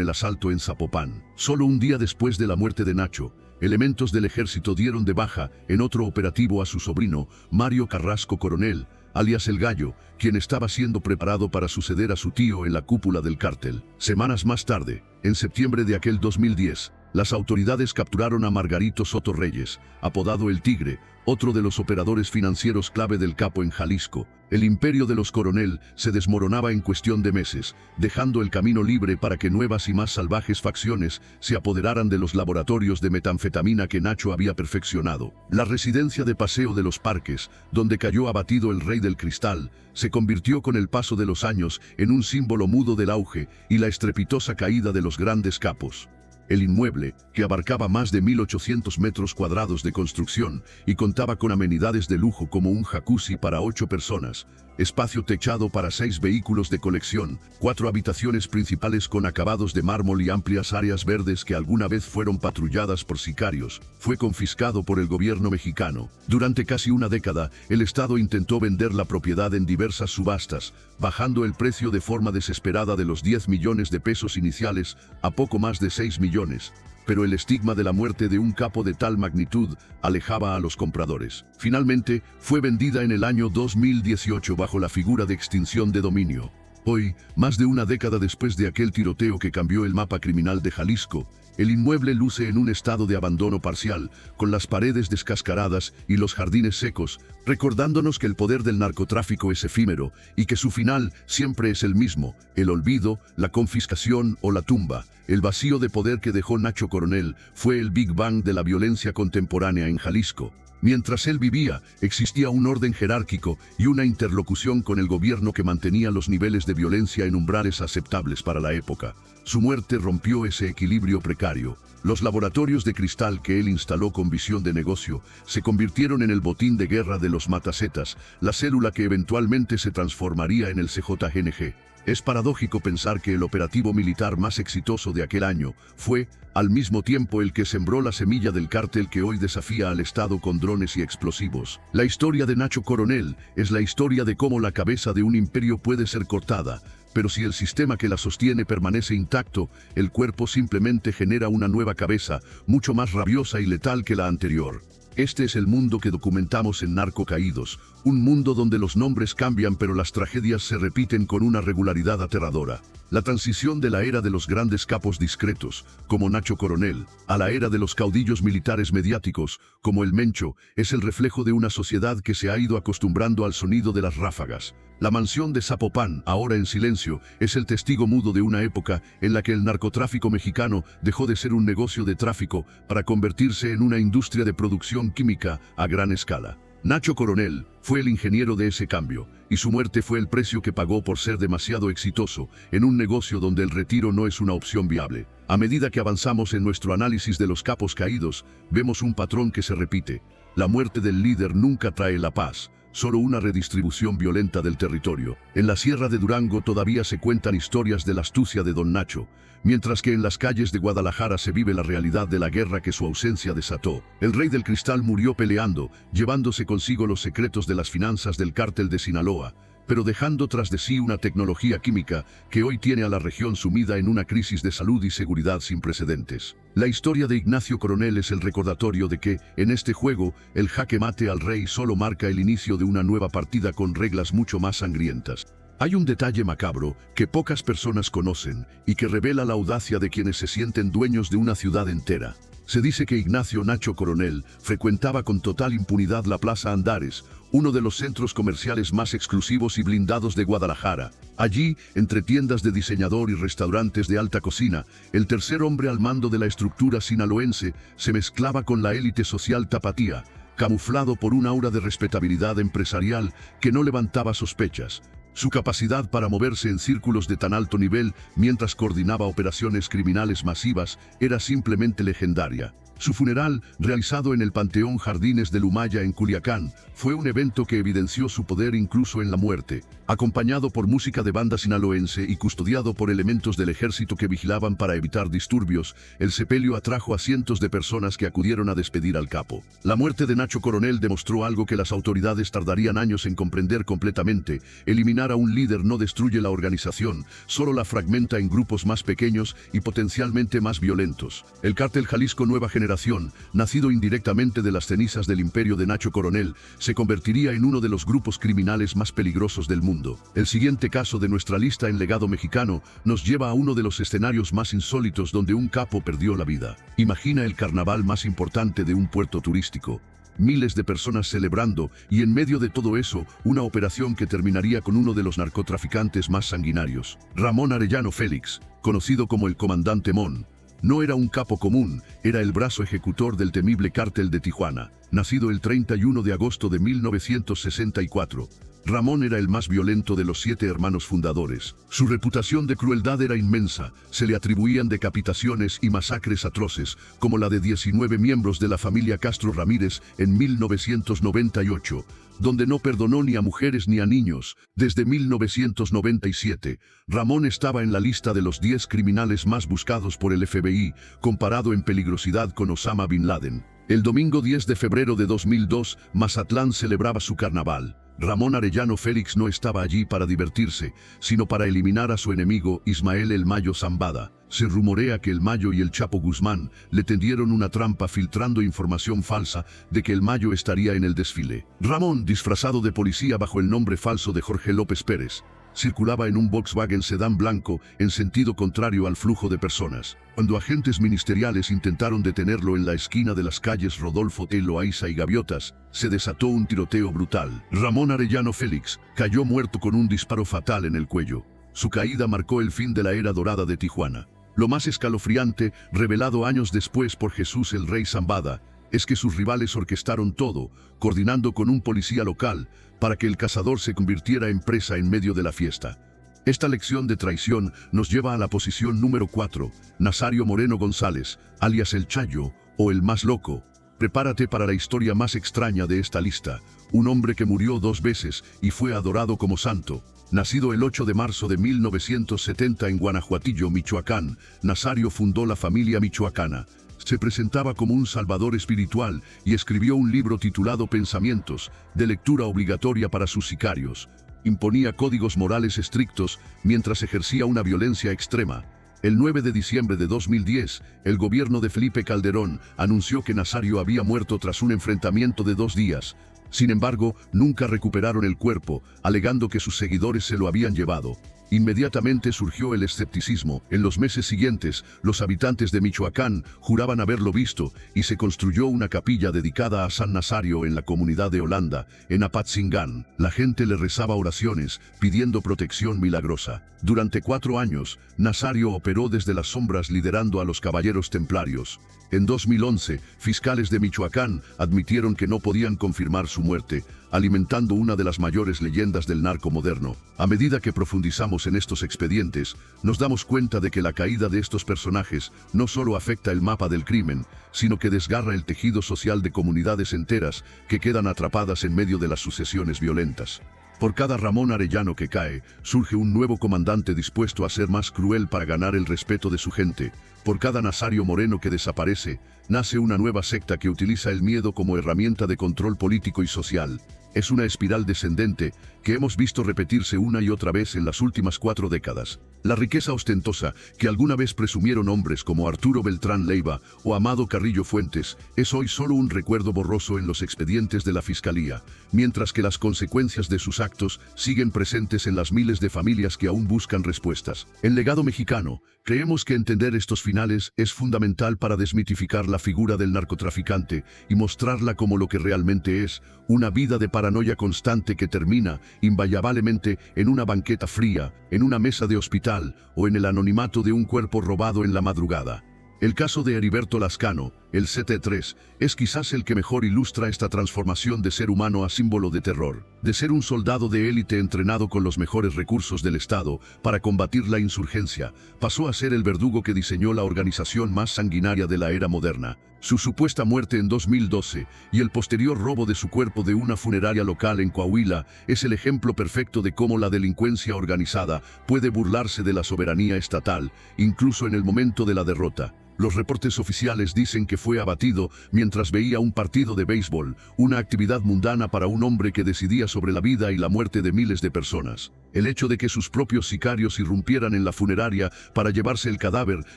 el asalto en Zapopan. Solo un día después de la muerte de Nacho, elementos del ejército dieron de baja en otro operativo a su sobrino, Mario Carrasco Coronel, alias El Gallo, quien estaba siendo preparado para suceder a su tío en la cúpula del cártel. Semanas más tarde, en septiembre de aquel 2010, las autoridades capturaron a Margarito Soto Reyes, apodado El Tigre, otro de los operadores financieros clave del capo en Jalisco. El imperio de los Coronel se desmoronaba en cuestión de meses, dejando el camino libre para que nuevas y más salvajes facciones se apoderaran de los laboratorios de metanfetamina que Nacho había perfeccionado. La residencia de Paseo de los Parques, donde cayó abatido el Rey del Cristal, se convirtió con el paso de los años en un símbolo mudo del auge y la estrepitosa caída de los grandes capos. El inmueble, que abarcaba más de 1.800 metros cuadrados de construcción y contaba con amenidades de lujo como un jacuzzi para 8 personas, espacio techado para 6 vehículos de colección, 4 habitaciones principales con acabados de mármol y amplias áreas verdes que alguna vez fueron patrulladas por sicarios, fue confiscado por el gobierno mexicano. Durante casi una década, el Estado intentó vender la propiedad en diversas subastas, bajando el precio de forma desesperada de los 10 millones de pesos iniciales a poco más de 6 millones. Pero el estigma de la muerte de un capo de tal magnitud alejaba a los compradores. Finalmente, fue vendida en el año 2018 bajo la figura de extinción de dominio. Hoy, más de una década después de aquel tiroteo que cambió el mapa criminal de Jalisco, el inmueble luce en un estado de abandono parcial, con las paredes descascaradas y los jardines secos, recordándonos que el poder del narcotráfico es efímero y que su final siempre es el mismo: el olvido, la confiscación o la tumba. El vacío de poder que dejó Nacho Coronel fue el Big Bang de la violencia contemporánea en Jalisco. Mientras él vivía, existía un orden jerárquico y una interlocución con el gobierno que mantenía los niveles de violencia en umbrales aceptables para la época. Su muerte rompió ese equilibrio precario. Los laboratorios de cristal que él instaló con visión de negocio se convirtieron en el botín de guerra de los matasetas, la célula que eventualmente se transformaría en el CJNG. Es paradójico pensar que el operativo militar más exitoso de aquel año fue, al mismo tiempo, el que sembró la semilla del cártel que hoy desafía al Estado con drones y explosivos. La historia de Nacho Coronel es la historia de cómo la cabeza de un imperio puede ser cortada, pero si el sistema que la sostiene permanece intacto, el cuerpo simplemente genera una nueva cabeza, mucho más rabiosa y letal que la anterior. Este es el mundo que documentamos en Narco Caídos, un mundo donde los nombres cambian pero las tragedias se repiten con una regularidad aterradora. La transición de la era de los grandes capos discretos, como Nacho Coronel, a la era de los caudillos militares mediáticos, como el Mencho, es el reflejo de una sociedad que se ha ido acostumbrando al sonido de las ráfagas. La mansión de Zapopan, ahora en silencio, es el testigo mudo de una época en la que el narcotráfico mexicano dejó de ser un negocio de tráfico para convertirse en una industria de producción química a gran escala. Nacho Coronel fue el ingeniero de ese cambio, y su muerte fue el precio que pagó por ser demasiado exitoso en un negocio donde el retiro no es una opción viable. A medida que avanzamos en nuestro análisis de los capos caídos, vemos un patrón que se repite. La muerte del líder nunca trae la paz, solo una redistribución violenta del territorio. En la Sierra de Durango todavía se cuentan historias de la astucia de Don Nacho, mientras que en las calles de Guadalajara se vive la realidad de la guerra que su ausencia desató. El Rey del Cristal murió peleando, llevándose consigo los secretos de las finanzas del cártel de Sinaloa, pero dejando tras de sí una tecnología química que hoy tiene a la región sumida en una crisis de salud y seguridad sin precedentes. La historia de Ignacio Coronel es el recordatorio de que, en este juego, el jaque mate al rey solo marca el inicio de una nueva partida con reglas mucho más sangrientas. Hay un detalle macabro que pocas personas conocen y que revela la audacia de quienes se sienten dueños de una ciudad entera. Se dice que Ignacio Nacho Coronel frecuentaba con total impunidad la Plaza Andares, uno de los centros comerciales más exclusivos y blindados de Guadalajara. Allí, entre tiendas de diseñador y restaurantes de alta cocina, el tercer hombre al mando de la estructura sinaloense se mezclaba con la élite social tapatía, camuflado por un aura de respetabilidad empresarial que no levantaba sospechas. Su capacidad para moverse en círculos de tan alto nivel mientras coordinaba operaciones criminales masivas era simplemente legendaria. Su funeral, realizado en el Panteón Jardines del Humaya en Culiacán, fue un evento que evidenció su poder incluso en la muerte. Acompañado por música de banda sinaloense y custodiado por elementos del ejército que vigilaban para evitar disturbios, el sepelio atrajo a cientos de personas que acudieron a despedir al capo. La muerte de Nacho Coronel demostró algo que las autoridades tardarían años en comprender completamente. Eliminar a un líder no destruye la organización, solo la fragmenta en grupos más pequeños y potencialmente más violentos. El cártel Jalisco Nueva Generación, nacido indirectamente de las cenizas del imperio de Nacho Coronel, se convertiría en uno de los grupos criminales más peligrosos del mundo. El siguiente caso de nuestra lista en legado mexicano nos lleva a uno de los escenarios más insólitos donde un capo perdió la vida. Imagina el carnaval más importante de un puerto turístico. Miles de personas celebrando y en medio de todo eso, una operación que terminaría con uno de los narcotraficantes más sanguinarios. Ramón Arellano Félix, conocido como el Comandante Mon, no era un capo común, era el brazo ejecutor del temible cártel de Tijuana. Nacido el 31 de agosto de 1964, Ramón era el más violento de los 7 hermanos fundadores. Su reputación de crueldad era inmensa. Se le atribuían decapitaciones y masacres atroces, como la de 19 miembros de la familia Castro Ramírez en 1998, donde no perdonó ni a mujeres ni a niños. Desde 1997, Ramón estaba en la lista de los 10 criminales más buscados por el FBI, comparado en peligrosidad con Osama Bin Laden. El domingo 10 de febrero de 2002, Mazatlán celebraba su carnaval. Ramón Arellano Félix no estaba allí para divertirse, sino para eliminar a su enemigo Ismael El Mayo Zambada. Se rumorea que El Mayo y el Chapo Guzmán le tendieron una trampa filtrando información falsa de que El Mayo estaría en el desfile. Ramón, disfrazado de policía bajo el nombre falso de Jorge López Pérez, circulaba en un Volkswagen sedán blanco en sentido contrario al flujo de personas. Cuando agentes ministeriales intentaron detenerlo en la esquina de las calles Rodolfo T. Loaiza y Gaviotas, se desató un tiroteo brutal. Ramón Arellano Félix cayó muerto con un disparo fatal en el cuello. Su caída marcó el fin de la era dorada de Tijuana. Lo más escalofriante, revelado años después por Jesús el Rey Zambada, es que sus rivales orquestaron todo, coordinando con un policía local, para que el cazador se convirtiera en presa en medio de la fiesta. Esta lección de traición nos lleva a la posición número 4, Nazario Moreno González, alias El Chayo, o El Más Loco. Prepárate para la historia más extraña de esta lista, un hombre que murió 2 veces y fue adorado como santo. Nacido el 8 de marzo de 1970 en Guanajuatillo, Michoacán, Nazario fundó la familia michoacana. Se presentaba como un salvador espiritual y escribió un libro titulado Pensamientos, de lectura obligatoria para sus sicarios. Imponía códigos morales estrictos mientras ejercía una violencia extrema. El 9 de diciembre de 2010, el gobierno de Felipe Calderón anunció que Nazario había muerto tras un enfrentamiento de 2 días. Sin embargo, nunca recuperaron el cuerpo, alegando que sus seguidores se lo habían llevado. Inmediatamente surgió el escepticismo. En los meses siguientes, los habitantes de Michoacán juraban haberlo visto y se construyó una capilla dedicada a San Nazario en la comunidad de Holanda, en Apatzingán. La gente le rezaba oraciones, pidiendo protección milagrosa. Durante 4 años, Nazario operó desde las sombras liderando a los caballeros templarios. En 2011, fiscales de Michoacán admitieron que no podían confirmar su muerte, alimentando una de las mayores leyendas del narco moderno. A medida que profundizamos en estos expedientes, nos damos cuenta de que la caída de estos personajes no solo afecta el mapa del crimen, sino que desgarra el tejido social de comunidades enteras que quedan atrapadas en medio de las sucesiones violentas. Por cada Ramón Arellano que cae, surge un nuevo comandante dispuesto a ser más cruel para ganar el respeto de su gente. Por cada Nazario Moreno que desaparece, nace una nueva secta que utiliza el miedo como herramienta de control político y social. Es una espiral descendente que hemos visto repetirse una y otra vez en las últimas 4 décadas. La riqueza ostentosa que alguna vez presumieron hombres como Arturo Beltrán Leiva o Amado Carrillo Fuentes es hoy solo un recuerdo borroso en los expedientes de la Fiscalía, mientras que las consecuencias de sus actos siguen presentes en las miles de familias que aún buscan respuestas. En Legado Mexicano, creemos que entender estos finales es fundamental para desmitificar la figura del narcotraficante y mostrarla como lo que realmente es, una vida de paranoia constante que termina, invariablemente, en una banqueta fría, en una mesa de hospital o en el anonimato de un cuerpo robado en la madrugada. El caso de Heriberto Lascano, el CT3, es quizás el que mejor ilustra esta transformación de ser humano a símbolo de terror. De ser un soldado de élite entrenado con los mejores recursos del Estado para combatir la insurgencia, pasó a ser el verdugo que diseñó la organización más sanguinaria de la era moderna. Su supuesta muerte en 2012 y el posterior robo de su cuerpo de una funeraria local en Coahuila es el ejemplo perfecto de cómo la delincuencia organizada puede burlarse de la soberanía estatal, incluso en el momento de la derrota. Los reportes oficiales dicen que fue abatido mientras veía un partido de béisbol, una actividad mundana para un hombre que decidía sobre la vida y la muerte de miles de personas. El hecho de que sus propios sicarios irrumpieran en la funeraria para llevarse el cadáver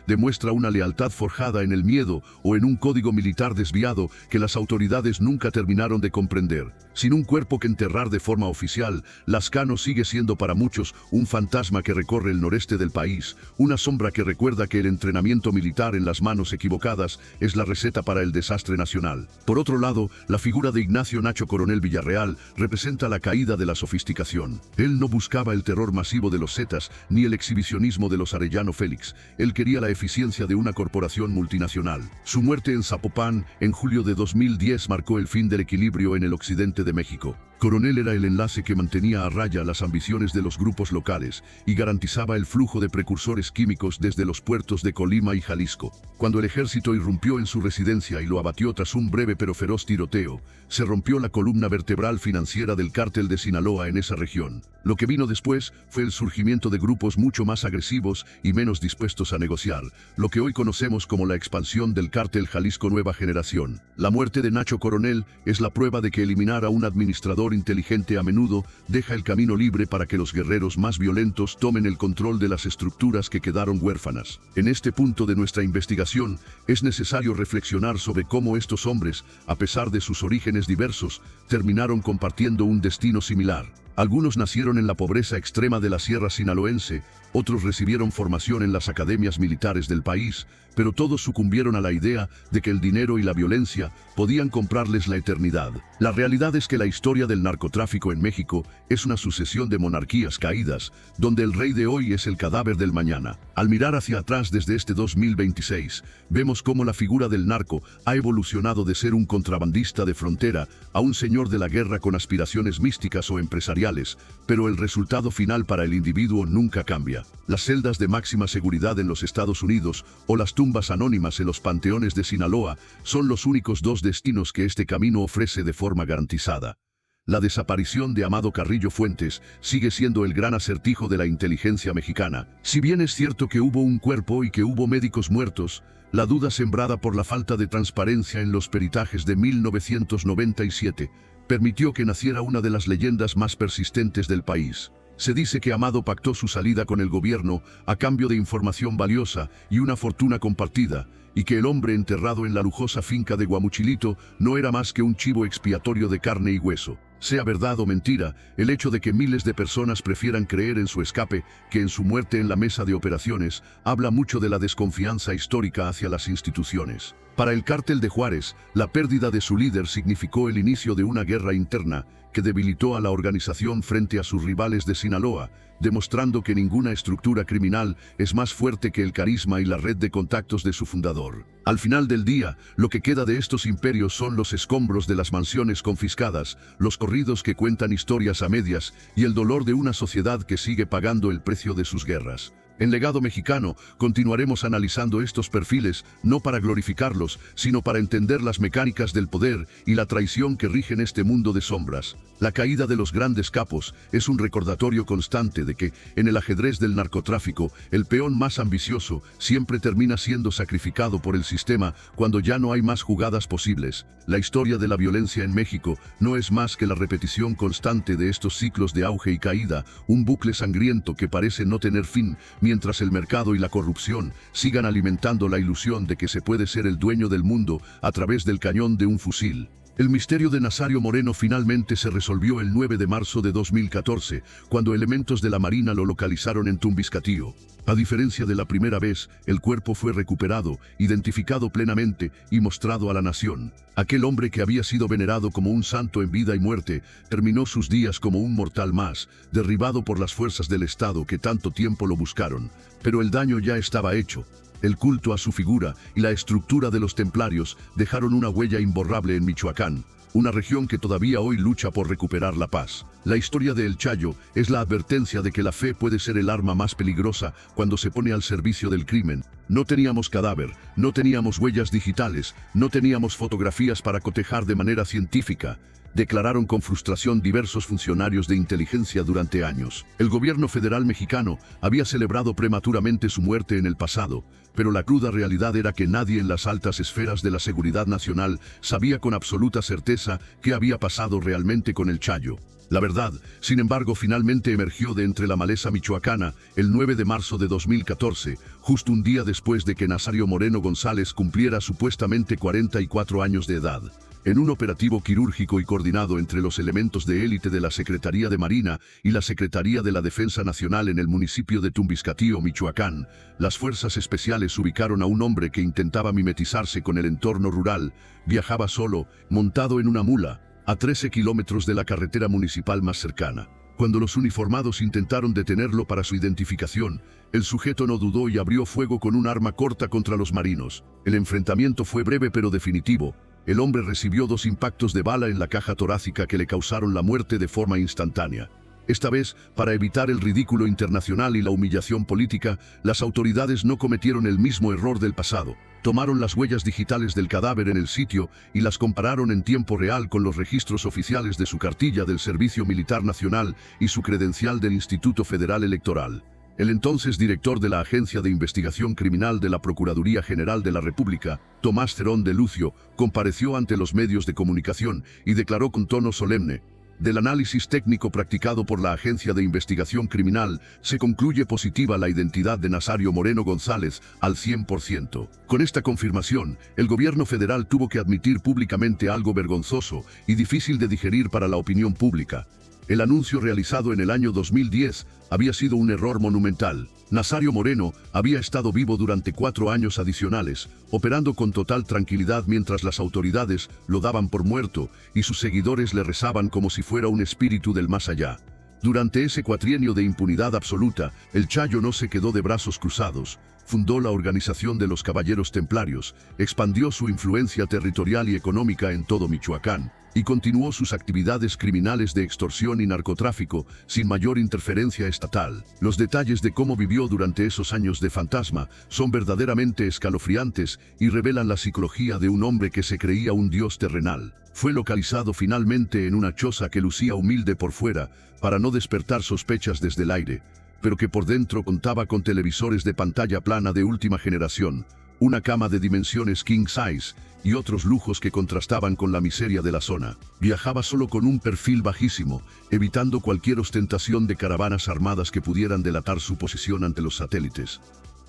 demuestra una lealtad forjada en el miedo o en un código militar desviado que las autoridades nunca terminaron de comprender. Sin un cuerpo que enterrar de forma oficial, Lascano sigue siendo para muchos un fantasma que recorre el noreste del país, una sombra que recuerda que el entrenamiento militar en las manos equivocadas es la receta para el desastre nacional. Por otro lado, la figura de Ignacio Nacho Coronel Villarreal representa la caída de la sofisticación. Él no buscaba el terror masivo de los Zetas ni el exhibicionismo de los Arellano Félix. Él quería la eficiencia de una corporación multinacional. Su muerte en Zapopan, en julio de 2010, marcó el fin del equilibrio en el occidente de México. Coronel era el enlace que mantenía a raya las ambiciones de los grupos locales y garantizaba el flujo de precursores químicos desde los puertos de Colima y Jalisco. Cuando el ejército irrumpió en su residencia y lo abatió tras un breve pero feroz tiroteo, se rompió la columna vertebral financiera del cártel de Sinaloa en esa región. Lo que vino después fue el surgimiento de grupos mucho más agresivos y menos dispuestos a negociar, lo que hoy conocemos como la expansión del cártel Jalisco Nueva Generación. La muerte de Nacho Coronel es la prueba de que eliminar a un administrador inteligente a menudo deja el camino libre para que los guerreros más violentos tomen el control de las estructuras que quedaron huérfanas. En este punto de nuestra investigación, es necesario reflexionar sobre cómo estos hombres, a pesar de sus orígenes diversos, terminaron compartiendo un destino similar. Algunos nacieron en la pobreza extrema de la sierra sinaloense, otros recibieron formación en las academias militares del país, pero todos sucumbieron a la idea de que el dinero y la violencia podían comprarles la eternidad. La realidad es que la historia del narcotráfico en México es una sucesión de monarquías caídas, donde el rey de hoy es el cadáver del mañana. Al mirar hacia atrás desde este 2026, vemos cómo la figura del narco ha evolucionado de ser un contrabandista de frontera a un señor de la guerra con aspiraciones místicas o empresariales, pero el resultado final para el individuo nunca cambia. Las celdas de máxima seguridad en los Estados Unidos o las tumbas anónimas en los panteones de Sinaloa son los únicos dos destinos que este camino ofrece de forma garantizada. La desaparición de Amado Carrillo Fuentes sigue siendo el gran acertijo de la inteligencia mexicana. Si bien es cierto que hubo un cuerpo y que hubo médicos muertos, la duda sembrada por la falta de transparencia en los peritajes de 1997 permitió que naciera una de las leyendas más persistentes del país. Se dice que Amado pactó su salida con el gobierno a cambio de información valiosa y una fortuna compartida, y que el hombre enterrado en la lujosa finca de Guamuchilito no era más que un chivo expiatorio de carne y hueso. Sea verdad o mentira, el hecho de que miles de personas prefieran creer en su escape que en su muerte en la mesa de operaciones habla mucho de la desconfianza histórica hacia las instituciones. Para el cártel de Juárez, la pérdida de su líder significó el inicio de una guerra interna que debilitó a la organización frente a sus rivales de Sinaloa, demostrando que ninguna estructura criminal es más fuerte que el carisma y la red de contactos de su fundador. Al final del día, lo que queda de estos imperios son los escombros de las mansiones confiscadas, los corridos que cuentan historias a medias y el dolor de una sociedad que sigue pagando el precio de sus guerras. En Legado Mexicano, continuaremos analizando estos perfiles, no para glorificarlos, sino para entender las mecánicas del poder y la traición que rigen este mundo de sombras. La caída de los grandes capos es un recordatorio constante de que, en el ajedrez del narcotráfico, el peón más ambicioso siempre termina siendo sacrificado por el sistema cuando ya no hay más jugadas posibles. La historia de la violencia en México no es más que la repetición constante de estos ciclos de auge y caída, un bucle sangriento que parece no tener fin, mientras el mercado y la corrupción sigan alimentando la ilusión de que se puede ser el dueño del mundo a través del cañón de un fusil. El misterio de Nazario Moreno finalmente se resolvió el 9 de marzo de 2014, cuando elementos de la Marina lo localizaron en Tumbiscatío. A diferencia de la primera vez, el cuerpo fue recuperado, identificado plenamente y mostrado a la nación. Aquel hombre que había sido venerado como un santo en vida y muerte, terminó sus días como un mortal más, derribado por las fuerzas del Estado que tanto tiempo lo buscaron. Pero el daño ya estaba hecho. El culto a su figura y la estructura de los templarios dejaron una huella imborrable en Michoacán, una región que todavía hoy lucha por recuperar la paz. La historia de El Chayo es la advertencia de que la fe puede ser el arma más peligrosa cuando se pone al servicio del crimen. No teníamos cadáver, no teníamos huellas digitales, no teníamos fotografías para cotejar de manera científica, declararon con frustración diversos funcionarios de inteligencia durante años. El gobierno federal mexicano había celebrado prematuramente su muerte en el pasado, pero la cruda realidad era que nadie en las altas esferas de la seguridad nacional sabía con absoluta certeza qué había pasado realmente con el Chayo. La verdad, sin embargo, finalmente emergió de entre la maleza michoacana el 9 de marzo de 2014, justo un día después de que Nazario Moreno González cumpliera supuestamente 44 años de edad. En un operativo quirúrgico y coordinado entre los elementos de élite de la Secretaría de Marina y la Secretaría de la Defensa Nacional en el municipio de Tumbiscatío, Michoacán, las fuerzas especiales ubicaron a un hombre que intentaba mimetizarse con el entorno rural. Viajaba solo, montado en una mula, a 13 kilómetros de la carretera municipal más cercana. Cuando los uniformados intentaron detenerlo para su identificación, el sujeto no dudó y abrió fuego con un arma corta contra los marinos. El enfrentamiento fue breve pero definitivo. El hombre recibió 2 impactos de bala en la caja torácica que le causaron la muerte de forma instantánea. Esta vez, para evitar el ridículo internacional y la humillación política, las autoridades no cometieron el mismo error del pasado. Tomaron las huellas digitales del cadáver en el sitio y las compararon en tiempo real con los registros oficiales de su cartilla del Servicio Militar Nacional y su credencial del Instituto Federal Electoral. El entonces director de la Agencia de Investigación Criminal de la Procuraduría General de la República, Tomás Cerón de Lucio, compareció ante los medios de comunicación y declaró con tono solemne: del análisis técnico practicado por la Agencia de Investigación Criminal, se concluye positiva la identidad de Nazario Moreno González al 100%. Con esta confirmación, el gobierno federal tuvo que admitir públicamente algo vergonzoso y difícil de digerir para la opinión pública. El anuncio realizado en el año 2010 había sido un error monumental. Nazario Moreno había estado vivo durante 4 años adicionales, operando con total tranquilidad mientras las autoridades lo daban por muerto y sus seguidores le rezaban como si fuera un espíritu del más allá. Durante ese cuatrienio de impunidad absoluta, el Chayo no se quedó de brazos cruzados. Fundó la Organización de los Caballeros Templarios, expandió su influencia territorial y económica en todo Michoacán, y continuó sus actividades criminales de extorsión y narcotráfico sin mayor interferencia estatal. Los detalles de cómo vivió durante esos años de fantasma son verdaderamente escalofriantes y revelan la psicología de un hombre que se creía un dios terrenal. Fue localizado finalmente en una choza que lucía humilde por fuera para no despertar sospechas desde el aire, pero que por dentro contaba con televisores de pantalla plana de última generación, una cama de dimensiones king size y otros lujos que contrastaban con la miseria de la zona. Viajaba solo con un perfil bajísimo, evitando cualquier ostentación de caravanas armadas que pudieran delatar su posición ante los satélites.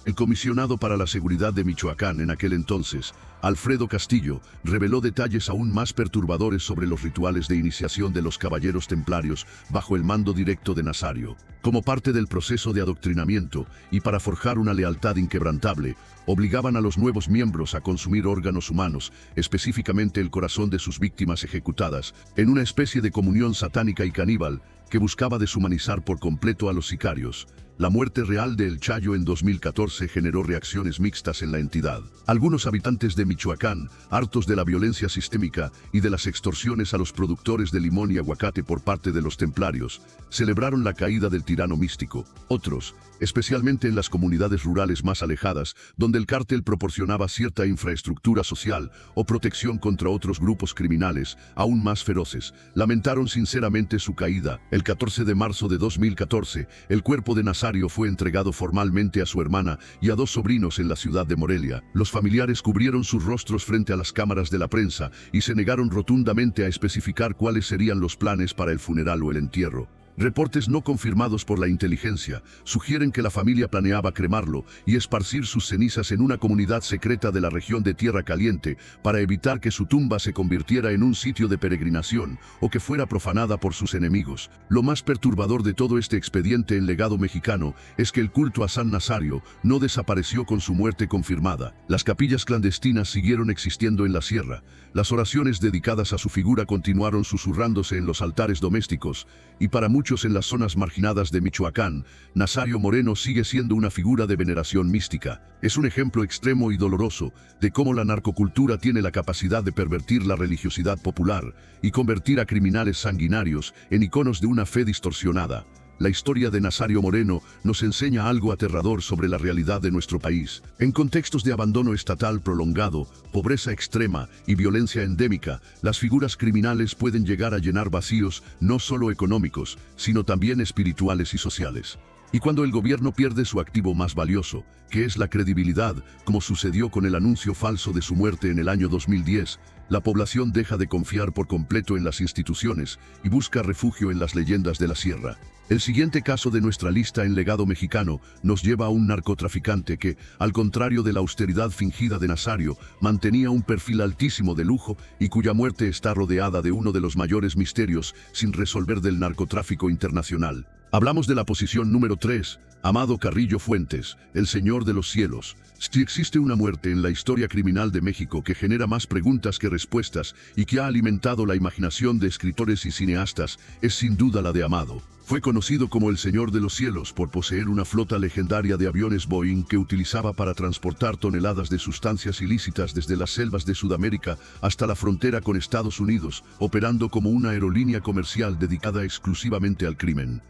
El comisionado para la seguridad de Michoacán en aquel entonces, Alfredo Castillo, reveló detalles aún más perturbadores sobre los rituales de iniciación de los caballeros templarios bajo el mando directo de Nazario. Como parte del proceso de adoctrinamiento y para forjar una lealtad inquebrantable, obligaban a los nuevos miembros a consumir órganos humanos, específicamente el corazón de sus víctimas ejecutadas, en una especie de comunión satánica y caníbal que buscaba deshumanizar por completo a los sicarios. La muerte real de El Chayo en 2014 generó reacciones mixtas en la entidad. Algunos habitantes de Michoacán, hartos de la violencia sistémica y de las extorsiones a los productores de limón y aguacate por parte de los templarios, celebraron la caída del tirano místico. Otros, especialmente en las comunidades rurales más alejadas, donde el cártel proporcionaba cierta infraestructura social o protección contra otros grupos criminales aún más feroces, lamentaron sinceramente su caída. El 14 de marzo de 2014, el cuerpo de Nazario fue entregado formalmente a su hermana y a 2 sobrinos en la ciudad de Morelia. Los familiares cubrieron sus rostros frente a las cámaras de la prensa y se negaron rotundamente a especificar cuáles serían los planes para el funeral o el entierro. Reportes no confirmados por la inteligencia sugieren que la familia planeaba cremarlo y esparcir sus cenizas en una comunidad secreta de la región de Tierra Caliente para evitar que su tumba se convirtiera en un sitio de peregrinación o que fuera profanada por sus enemigos. Lo más perturbador de todo este expediente en legado mexicano es que el culto a San Nazario no desapareció con su muerte confirmada. Las capillas clandestinas siguieron existiendo en la sierra. Las oraciones dedicadas a su figura continuaron susurrándose en los altares domésticos, y para muchos en las zonas marginadas de Michoacán, Nazario Moreno sigue siendo una figura de veneración mística. Es un ejemplo extremo y doloroso de cómo la narcocultura tiene la capacidad de pervertir la religiosidad popular y convertir a criminales sanguinarios en iconos de una fe distorsionada. La historia de Nazario Moreno nos enseña algo aterrador sobre la realidad de nuestro país. En contextos de abandono estatal prolongado, pobreza extrema y violencia endémica, las figuras criminales pueden llegar a llenar vacíos no solo económicos, sino también espirituales y sociales. Y cuando el gobierno pierde su activo más valioso, que es la credibilidad, como sucedió con el anuncio falso de su muerte en el año 2010, la población deja de confiar por completo en las instituciones y busca refugio en las leyendas de la sierra. El siguiente caso de nuestra lista en legado mexicano nos lleva a un narcotraficante que, al contrario de la austeridad fingida de Nazario, mantenía un perfil altísimo de lujo y cuya muerte está rodeada de uno de los mayores misterios sin resolver del narcotráfico internacional. Hablamos de la posición número 3, Amado Carrillo Fuentes, el Señor de los Cielos. Si existe una muerte en la historia criminal de México que genera más preguntas que respuestas y que ha alimentado la imaginación de escritores y cineastas, es sin duda la de Amado. Fue conocido como el Señor de los Cielos por poseer una flota legendaria de aviones Boeing que utilizaba para transportar toneladas de sustancias ilícitas desde las selvas de Sudamérica hasta la frontera con Estados Unidos, operando como una aerolínea comercial dedicada exclusivamente al crimen.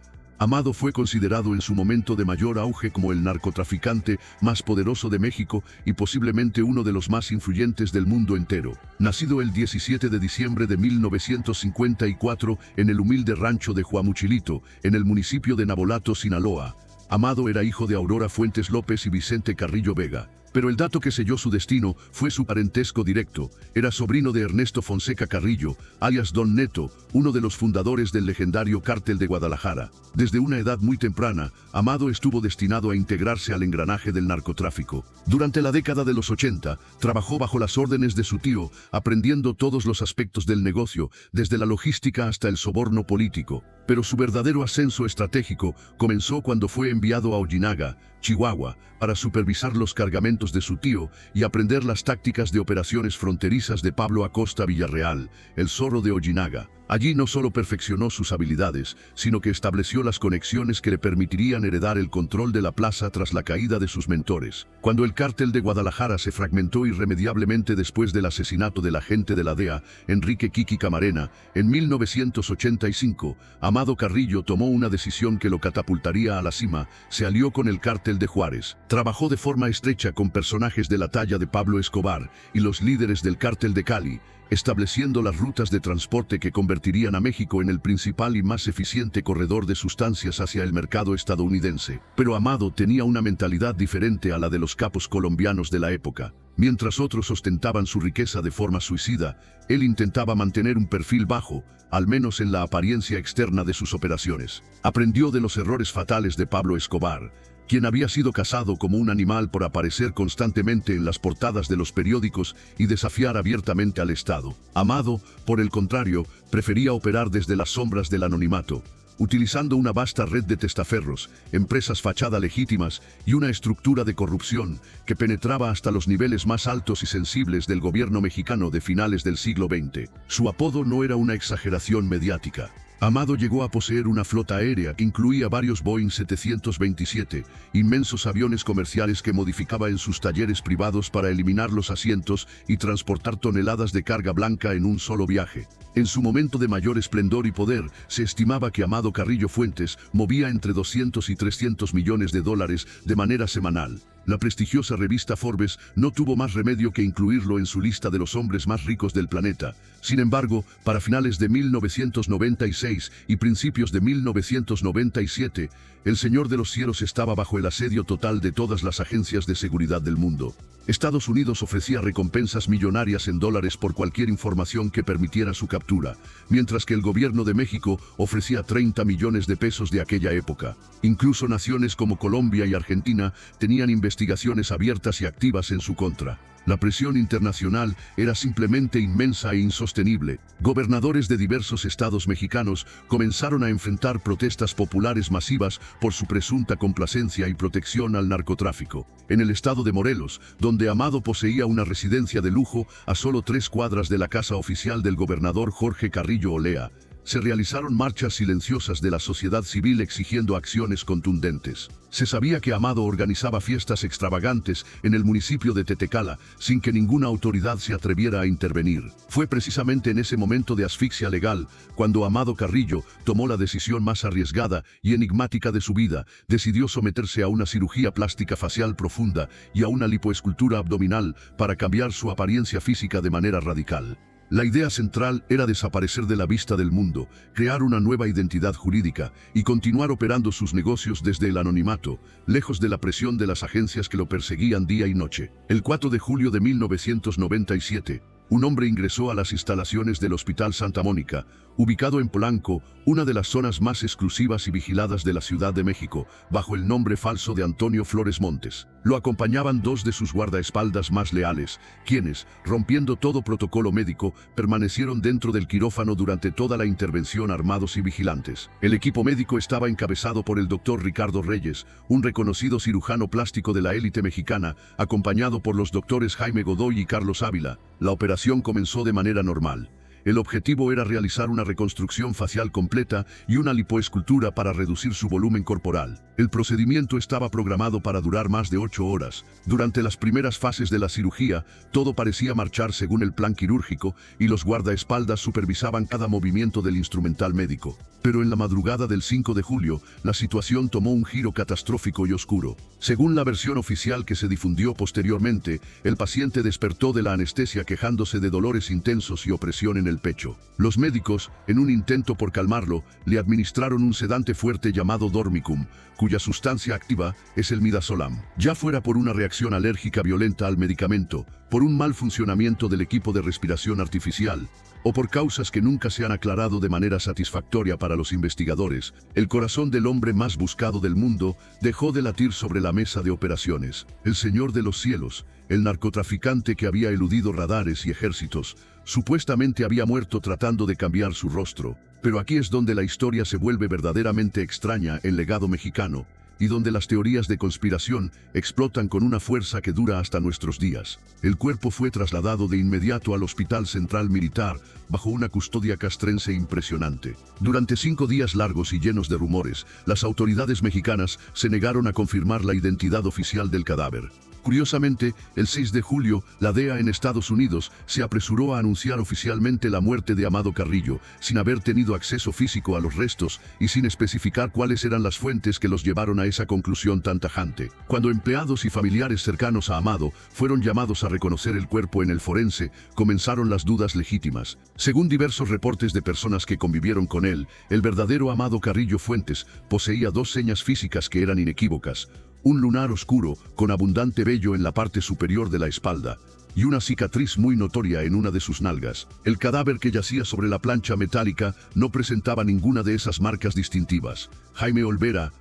Amado fue considerado en su momento de mayor auge como el narcotraficante más poderoso de México y posiblemente uno de los más influyentes del mundo entero. Nacido el 17 de diciembre de 1954 en el humilde rancho de Huamuchilito, en el municipio de Navolato, Sinaloa, Amado era hijo de Aurora Fuentes López y Vicente Carrillo Vega. Pero el dato que selló su destino fue su parentesco directo. Era sobrino de Ernesto Fonseca Carrillo, alias Don Neto, uno de los fundadores del legendario Cártel de Guadalajara. Desde una edad muy temprana, Amado estuvo destinado a integrarse al engranaje del narcotráfico. Durante la década de los 80, trabajó bajo las órdenes de su tío, aprendiendo todos los aspectos del negocio, desde la logística hasta el soborno político. Pero su verdadero ascenso estratégico comenzó cuando fue enviado a Ojinaga, Chihuahua, para supervisar los cargamentos de su tío y aprender las tácticas de operaciones fronterizas de Pablo Acosta Villarreal, el zorro de Ojinaga. Allí no solo perfeccionó sus habilidades, sino que estableció las conexiones que le permitirían heredar el control de la plaza tras la caída de sus mentores. Cuando el cártel de Guadalajara se fragmentó irremediablemente después del asesinato del agente de la DEA, Enrique Kiki Camarena, en 1985, Amado Carrillo tomó una decisión que lo catapultaría a la cima. Se alió con el cártel de Juárez. Trabajó de forma estrecha con personajes de la talla de Pablo Escobar y los líderes del cártel de Cali, estableciendo las rutas de transporte que convertirían a México en el principal y más eficiente corredor de sustancias hacia el mercado estadounidense. Pero Amado tenía una mentalidad diferente a la de los capos colombianos de la época. Mientras otros ostentaban su riqueza de forma suicida, él intentaba mantener un perfil bajo, al menos en la apariencia externa de sus operaciones. Aprendió de los errores fatales de Pablo Escobar, quien había sido cazado como un animal por aparecer constantemente en las portadas de los periódicos y desafiar abiertamente al Estado. Amado, por el contrario, prefería operar desde las sombras del anonimato, utilizando una vasta red de testaferros, empresas fachada legítimas y una estructura de corrupción que penetraba hasta los niveles más altos y sensibles del gobierno mexicano de finales del siglo XX. Su apodo no era una exageración mediática. Amado llegó a poseer una flota aérea que incluía varios Boeing 727, inmensos aviones comerciales que modificaba en sus talleres privados para eliminar los asientos y transportar toneladas de carga blanca en un solo viaje. En su momento de mayor esplendor y poder, se estimaba que Amado Carrillo Fuentes movía entre 200 y 300 millones de dólares de manera semanal. La prestigiosa revista Forbes no tuvo más remedio que incluirlo en su lista de los hombres más ricos del planeta. Sin embargo, para finales de 1996 y principios de 1997, el Señor de los Cielos estaba bajo el asedio total de todas las agencias de seguridad del mundo. Estados Unidos ofrecía recompensas millonarias en dólares por cualquier información que permitiera su captura, mientras que el gobierno de México ofrecía 30 millones de pesos de aquella época. Incluso naciones como Colombia y Argentina tenían investigaciones abiertas y activas en su contra. La presión internacional era simplemente inmensa e insostenible. Gobernadores de diversos estados mexicanos comenzaron a enfrentar protestas populares masivas por su presunta complacencia y protección al narcotráfico. En el estado de Morelos, donde Amado poseía una residencia de lujo a solo 3 cuadras de la casa oficial del gobernador Jorge Carrillo Olea, se realizaron marchas silenciosas de la sociedad civil exigiendo acciones contundentes. Se sabía que Amado organizaba fiestas extravagantes en el municipio de Tetecala, sin que ninguna autoridad se atreviera a intervenir. Fue precisamente en ese momento de asfixia legal, cuando Amado Carrillo tomó la decisión más arriesgada y enigmática de su vida. Decidió someterse a una cirugía plástica facial profunda y a una lipoescultura abdominal para cambiar su apariencia física de manera radical. La idea central era desaparecer de la vista del mundo, crear una nueva identidad jurídica y continuar operando sus negocios desde el anonimato, lejos de la presión de las agencias que lo perseguían día y noche. El 4 de julio de 1997, un hombre ingresó a las instalaciones del Hospital Santa Mónica, ubicado en Polanco, una de las zonas más exclusivas y vigiladas de la Ciudad de México, bajo el nombre falso de Antonio Flores Montes. Lo acompañaban dos de sus guardaespaldas más leales, quienes, rompiendo todo protocolo médico, permanecieron dentro del quirófano durante toda la intervención armados y vigilantes. El equipo médico estaba encabezado por el doctor Ricardo Reyes, un reconocido cirujano plástico de la élite mexicana, acompañado por los doctores Jaime Godoy y Carlos Ávila. La operación comenzó de manera normal. El objetivo era realizar una reconstrucción facial completa y una lipoescultura para reducir su volumen corporal. El procedimiento estaba programado para durar más de 8 horas. Durante las primeras fases de la cirugía, todo parecía marchar según el plan quirúrgico y los guardaespaldas supervisaban cada movimiento del instrumental médico. Pero en la madrugada del 5 de julio, la situación tomó un giro catastrófico y oscuro. Según la versión oficial que se difundió posteriormente, el paciente despertó de la anestesia quejándose de dolores intensos y opresión en el pecho. Los médicos, en un intento por calmarlo, le administraron un sedante fuerte llamado Dormicum, cuya sustancia activa es el midazolam. Ya fuera por una reacción alérgica violenta al medicamento, por un mal funcionamiento del equipo de respiración artificial, o por causas que nunca se han aclarado de manera satisfactoria para los investigadores, el corazón del hombre más buscado del mundo dejó de latir sobre la mesa de operaciones. El Señor de los Cielos, el narcotraficante que había eludido radares y ejércitos, supuestamente había muerto tratando de cambiar su rostro. Pero aquí es donde la historia se vuelve verdaderamente extraña en legado mexicano, y donde las teorías de conspiración explotan con una fuerza que dura hasta nuestros días. El cuerpo fue trasladado de inmediato al Hospital Central Militar, bajo una custodia castrense impresionante. Durante 5 días largos y llenos de rumores, las autoridades mexicanas se negaron a confirmar la identidad oficial del cadáver. Curiosamente, el 6 de julio, la DEA en Estados Unidos se apresuró a anunciar oficialmente la muerte de Amado Carrillo, sin haber tenido acceso físico a los restos y sin especificar cuáles eran las fuentes que los llevaron a esa conclusión tan tajante. Cuando empleados y familiares cercanos a Amado fueron llamados a reconocer el cuerpo en el forense, comenzaron las dudas legítimas. Según diversos reportes de personas que convivieron con él, el verdadero Amado Carrillo Fuentes poseía 2 señas físicas que eran inequívocas: un lunar oscuro con abundante vello en la parte superior de la espalda y una cicatriz muy notoria en una de sus nalgas. El cadáver que yacía sobre la plancha metálica no presentaba ninguna de esas marcas distintivas. Jaime Olvera,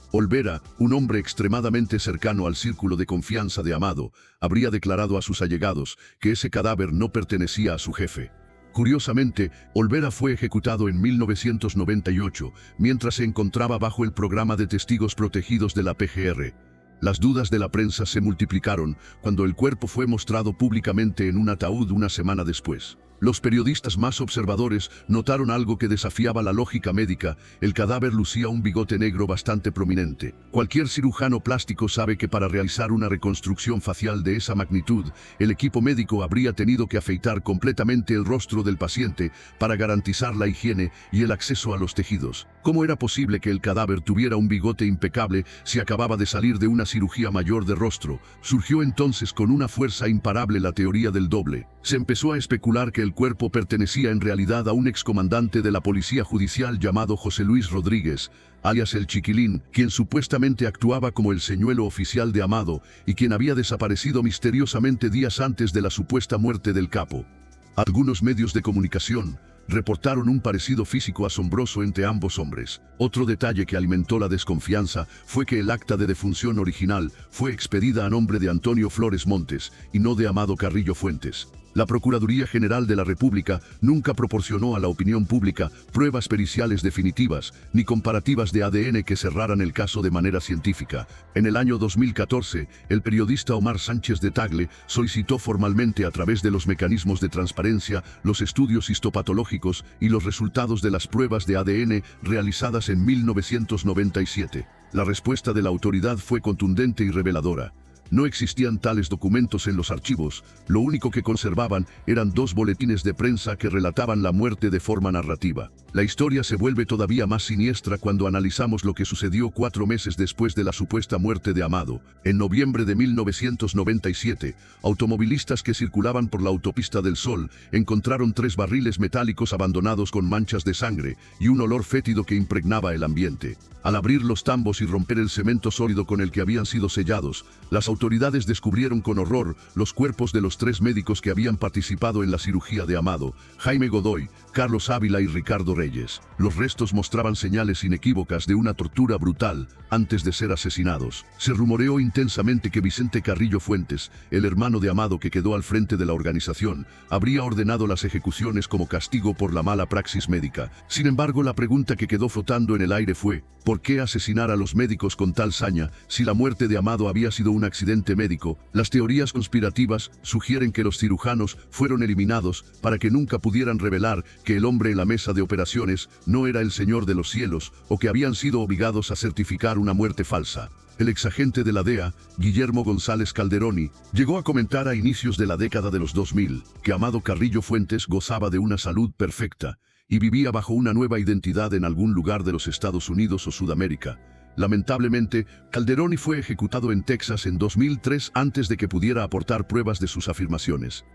un hombre extremadamente cercano al círculo de confianza de Amado, habría declarado a sus allegados que ese cadáver no pertenecía a su jefe. Curiosamente, Olvera fue ejecutado en 1998, mientras se encontraba bajo el programa de testigos protegidos de la PGR. Las dudas de la prensa se multiplicaron cuando el cuerpo fue mostrado públicamente en un ataúd una semana después. Los periodistas más observadores notaron algo que desafiaba la lógica médica: el cadáver lucía un bigote negro bastante prominente. Cualquier cirujano plástico sabe que para realizar una reconstrucción facial de esa magnitud, el equipo médico habría tenido que afeitar completamente el rostro del paciente para garantizar la higiene y el acceso a los tejidos. ¿Cómo era posible que el cadáver tuviera un bigote impecable si acababa de salir de una cirugía mayor de rostro? Surgió entonces con una fuerza imparable la teoría del doble. Se empezó a especular que el cuerpo pertenecía en realidad a un excomandante de la policía judicial llamado José Luis Rodríguez, alias el Chiquilín, quien supuestamente actuaba como el señuelo oficial de Amado y quien había desaparecido misteriosamente días antes de la supuesta muerte del capo. Algunos medios de comunicación reportaron un parecido físico asombroso entre ambos hombres. Otro detalle que alimentó la desconfianza fue que el acta de defunción original fue expedida a nombre de Antonio Flores Montes y no de Amado Carrillo Fuentes. La Procuraduría General de la República nunca proporcionó a la opinión pública pruebas periciales definitivas ni comparativas de ADN que cerraran el caso de manera científica. En el año 2014, el periodista Omar Sánchez de Tagle solicitó formalmente a través de los mecanismos de transparencia los estudios histopatológicos y los resultados de las pruebas de ADN realizadas en 1997. La respuesta de la autoridad fue contundente y reveladora. No existían tales documentos en los archivos, lo único que conservaban eran 2 boletines de prensa que relataban la muerte de forma narrativa. La historia se vuelve todavía más siniestra cuando analizamos lo que sucedió 4 meses después de la supuesta muerte de Amado. En noviembre de 1997, automovilistas que circulaban por la autopista del Sol encontraron 3 barriles metálicos abandonados con manchas de sangre y un olor fétido que impregnaba el ambiente. Al abrir los tambos y romper el cemento sólido con el que habían sido sellados, las autoridades descubrieron con horror los cuerpos de los 3 médicos que habían participado en la cirugía de Amado: Jaime Godoy, Carlos Ávila y Ricardo Reyes. Los restos mostraban señales inequívocas de una tortura brutal antes de ser asesinados. Se rumoreó intensamente que Vicente Carrillo Fuentes, el hermano de Amado que quedó al frente de la organización, habría ordenado las ejecuciones como castigo por la mala praxis médica. Sin embargo, la pregunta que quedó flotando en el aire fue: ¿por qué asesinar a los médicos con tal saña si la muerte de Amado había sido un accidente médico? Las teorías conspirativas sugieren que los cirujanos fueron eliminados para que nunca pudieran revelar que el hombre en la mesa de operaciones no era el Señor de los Cielos, o que habían sido obligados a certificar una muerte falsa. El exagente de la DEA, Guillermo González Calderoni, llegó a comentar a inicios de la década de los 2000 que Amado Carrillo Fuentes gozaba de una salud perfecta y vivía bajo una nueva identidad en algún lugar de los Estados Unidos o Sudamérica. Lamentablemente, Calderoni fue ejecutado en Texas en 2003 antes de que pudiera aportar pruebas de sus afirmaciones.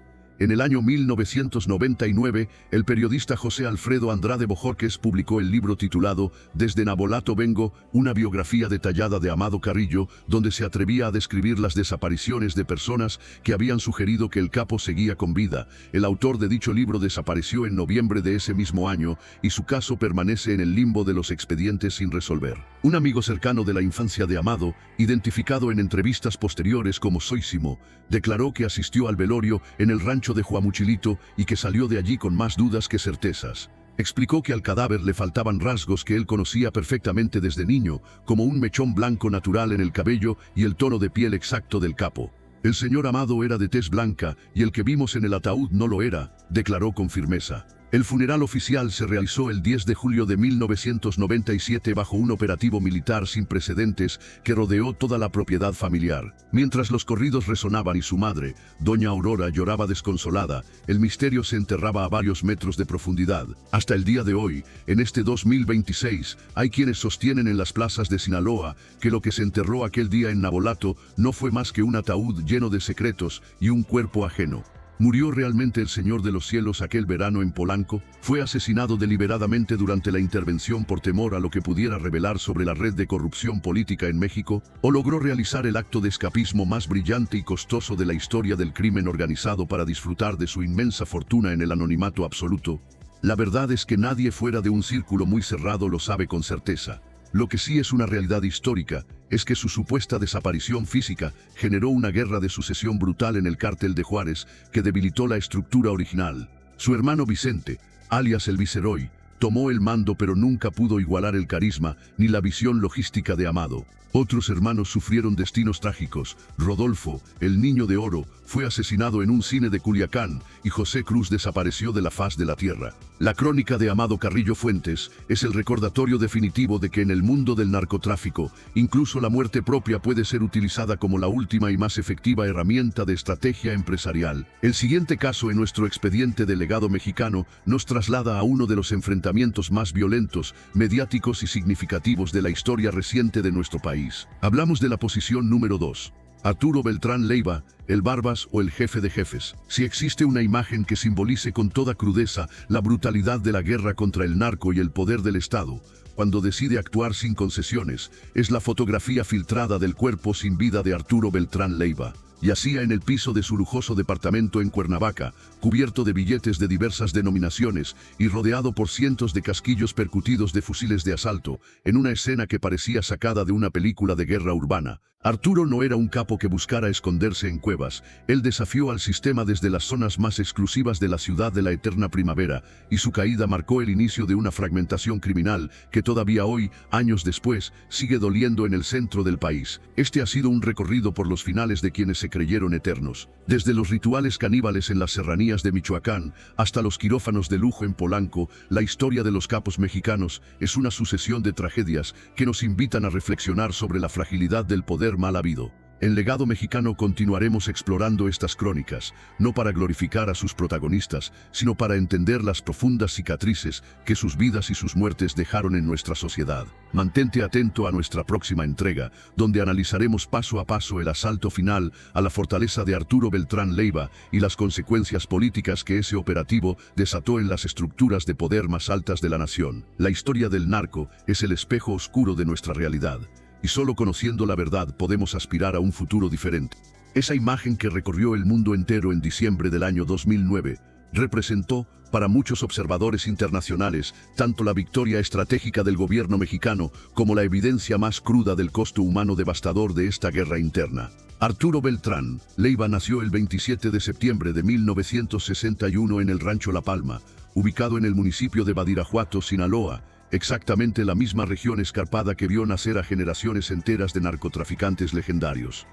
En el año 1999, el periodista José Alfredo Andrade Bojorquez publicó el libro titulado Desde Nabolato Vengo, una biografía detallada de Amado Carrillo, donde se atrevía a describir las desapariciones de personas que habían sugerido que el capo seguía con vida. El autor de dicho libro desapareció en noviembre de ese mismo año y su caso permanece en el limbo de los expedientes sin resolver. Un amigo cercano de la infancia de Amado, identificado en entrevistas posteriores como Soísimo, declaró que asistió al velorio en el rancho de Huamuchilito y que salió de allí con más dudas que certezas. Explicó que al cadáver le faltaban rasgos que él conocía perfectamente desde niño, como un mechón blanco natural en el cabello y el tono de piel exacto del capo. El señor Amado era de tez blanca y el que vimos en el ataúd no lo era, declaró con firmeza. El funeral oficial se realizó el 10 de julio de 1997 bajo un operativo militar sin precedentes que rodeó toda la propiedad familiar. Mientras los corridos resonaban y su madre, doña Aurora, lloraba desconsolada, el misterio se enterraba a varios metros de profundidad. Hasta el día de hoy, en este 2026, hay quienes sostienen en las plazas de Sinaloa que lo que se enterró aquel día en Nabolato no fue más que un ataúd lleno de secretos y un cuerpo ajeno. ¿Murió realmente el Señor de los Cielos aquel verano en Polanco? ¿Fue asesinado deliberadamente durante la intervención por temor a lo que pudiera revelar sobre la red de corrupción política en México? ¿O logró realizar el acto de escapismo más brillante y costoso de la historia del crimen organizado para disfrutar de su inmensa fortuna en el anonimato absoluto? La verdad es que nadie fuera de un círculo muy cerrado lo sabe con certeza. Lo que sí es una realidad histórica es que su supuesta desaparición física generó una guerra de sucesión brutal en el cártel de Juárez que debilitó la estructura original. Su hermano Vicente, alias el Viceroy, tomó el mando pero nunca pudo igualar el carisma ni la visión logística de Amado. Otros hermanos sufrieron destinos trágicos. Rodolfo, el Niño de Oro, fue asesinado en un cine de Culiacán y José Cruz desapareció de la faz de la tierra. La crónica de Amado Carrillo Fuentes es el recordatorio definitivo de que en el mundo del narcotráfico, incluso la muerte propia puede ser utilizada como la última y más efectiva herramienta de estrategia empresarial. El siguiente caso en nuestro expediente del legado mexicano nos traslada a uno de los enfrentamientos más violentos, mediáticos y significativos de la historia reciente de nuestro país. Hablamos de la posición número 2. Arturo Beltrán Leiva, el Barbas o el jefe de jefes. Si existe una imagen que simbolice con toda crudeza la brutalidad de la guerra contra el narco y el poder del Estado, cuando decide actuar sin concesiones, es la fotografía filtrada del cuerpo sin vida de Arturo Beltrán Leiva. Yacía en el piso de su lujoso departamento en Cuernavaca, cubierto de billetes de diversas denominaciones y rodeado por cientos de casquillos percutidos de fusiles de asalto, en una escena que parecía sacada de una película de guerra urbana. Arturo no era un capo que buscara esconderse en cuevas. Él desafió al sistema desde las zonas más exclusivas de la ciudad de la eterna primavera, y su caída marcó el inicio de una fragmentación criminal que todavía hoy, años después, sigue doliendo en el centro del país. Este ha sido un recorrido por los finales de quienes se creyeron eternos. Desde los rituales caníbales en las serranías de Michoacán hasta los quirófanos de lujo en Polanco, la historia de los capos mexicanos es una sucesión de tragedias que nos invitan a reflexionar sobre la fragilidad del poder mal habido. En Legado Mexicano continuaremos explorando estas crónicas, no para glorificar a sus protagonistas, sino para entender las profundas cicatrices que sus vidas y sus muertes dejaron en nuestra sociedad. Mantente atento a nuestra próxima entrega, donde analizaremos paso a paso el asalto final a la fortaleza de Arturo Beltrán Leiva y las consecuencias políticas que ese operativo desató en las estructuras de poder más altas de la nación. La historia del narco es el espejo oscuro de nuestra realidad. Y solo conociendo la verdad podemos aspirar a un futuro diferente. Esa imagen que recorrió el mundo entero en diciembre del año 2009 representó, para muchos observadores internacionales, tanto la victoria estratégica del gobierno mexicano como la evidencia más cruda del costo humano devastador de esta guerra interna. Arturo Beltrán Leiva nació el 27 de septiembre de 1961 en el Rancho La Palma, ubicado en el municipio de Badiraguato, Sinaloa, exactamente la misma región escarpada que vio nacer a generaciones enteras de narcotraficantes legendarios.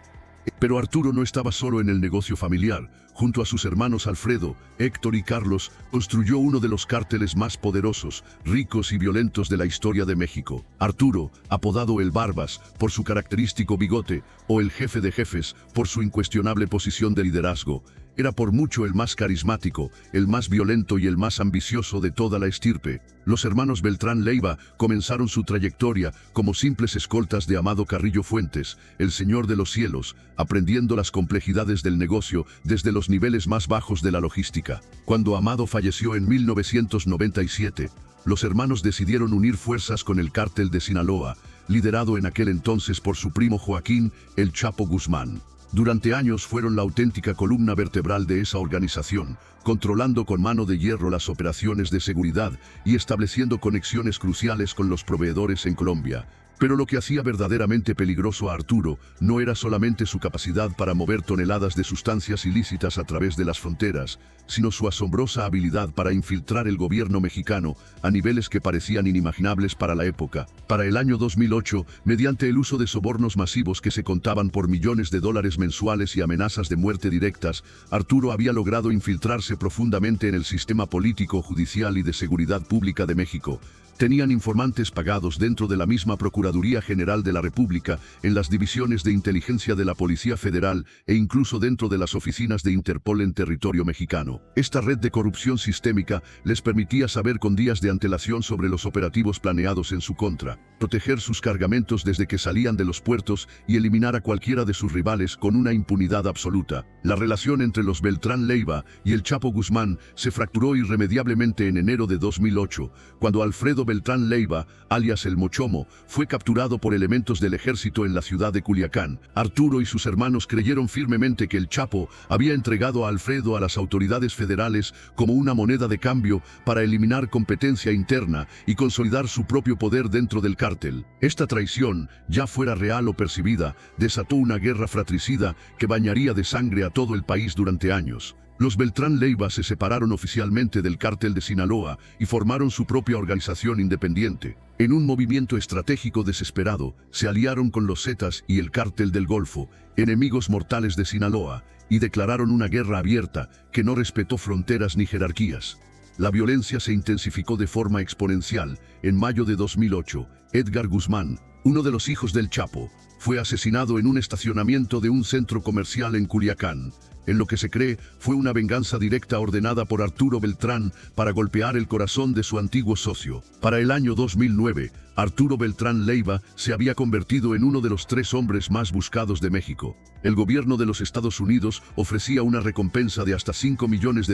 Pero Arturo no estaba solo en el negocio familiar. Junto a sus hermanos Alfredo, Héctor y Carlos, construyó uno de los cárteles más poderosos, ricos y violentos de la historia de México. Arturo, apodado el Barbas por su característico bigote, o el jefe de jefes por su incuestionable posición de liderazgo, era por mucho el más carismático, el más violento y el más ambicioso de toda la estirpe. Los hermanos Beltrán Leiva comenzaron su trayectoria como simples escoltas de Amado Carrillo Fuentes, el Señor de los Cielos, aprendiendo las complejidades del negocio desde los niveles más bajos de la logística. Cuando Amado falleció en 1997, los hermanos decidieron unir fuerzas con el Cártel de Sinaloa, liderado en aquel entonces por su primo Joaquín El Chapo Guzmán. Durante años fueron la auténtica columna vertebral de esa organización, controlando con mano de hierro las operaciones de seguridad y estableciendo conexiones cruciales con los proveedores en Colombia. Pero lo que hacía verdaderamente peligroso a Arturo no era solamente su capacidad para mover toneladas de sustancias ilícitas a través de las fronteras, sino su asombrosa habilidad para infiltrar el gobierno mexicano a niveles que parecían inimaginables para la época. Para el año 2008, mediante el uso de sobornos masivos que se contaban por millones de dólares mensuales y amenazas de muerte directas, Arturo había logrado infiltrarse profundamente en el sistema político, judicial y de seguridad pública de México. Tenían informantes pagados dentro de la misma Procuraduría General de la República, en las divisiones de inteligencia de la Policía Federal e incluso dentro de las oficinas de Interpol en territorio mexicano. Esta red de corrupción sistémica les permitía saber con días de antelación sobre los operativos planeados en su contra, proteger sus cargamentos desde que salían de los puertos y eliminar a cualquiera de sus rivales con una impunidad absoluta. La relación entre los Beltrán Leiva y el Chapo Guzmán se fracturó irremediablemente en enero de 2008, cuando Alfredo Beltrán Leiva, alias El Mochomo, fue capturado por elementos del ejército en la ciudad de Culiacán. Arturo y sus hermanos creyeron firmemente que el Chapo había entregado a Alfredo a las autoridades federales como una moneda de cambio para eliminar competencia interna y consolidar su propio poder dentro del cártel. Esta traición, ya fuera real o percibida, desató una guerra fratricida que bañaría de sangre a todo el país durante años. Los Beltrán Leiva se separaron oficialmente del Cártel de Sinaloa y formaron su propia organización independiente. En un movimiento estratégico desesperado, se aliaron con los Zetas y el Cártel del Golfo, enemigos mortales de Sinaloa, y declararon una guerra abierta que no respetó fronteras ni jerarquías. La violencia se intensificó de forma exponencial. En mayo de 2008, Edgar Guzmán, uno de los hijos del Chapo, fue asesinado en un estacionamiento de un centro comercial en Culiacán. En lo que se cree, fue una venganza directa ordenada por Arturo Beltrán para golpear el corazón de su antiguo socio. Para el año 2009, Arturo Beltrán Leiva se había convertido en uno de los 3 hombres más buscados de México. El gobierno de los Estados Unidos ofrecía una recompensa de hasta $5 millones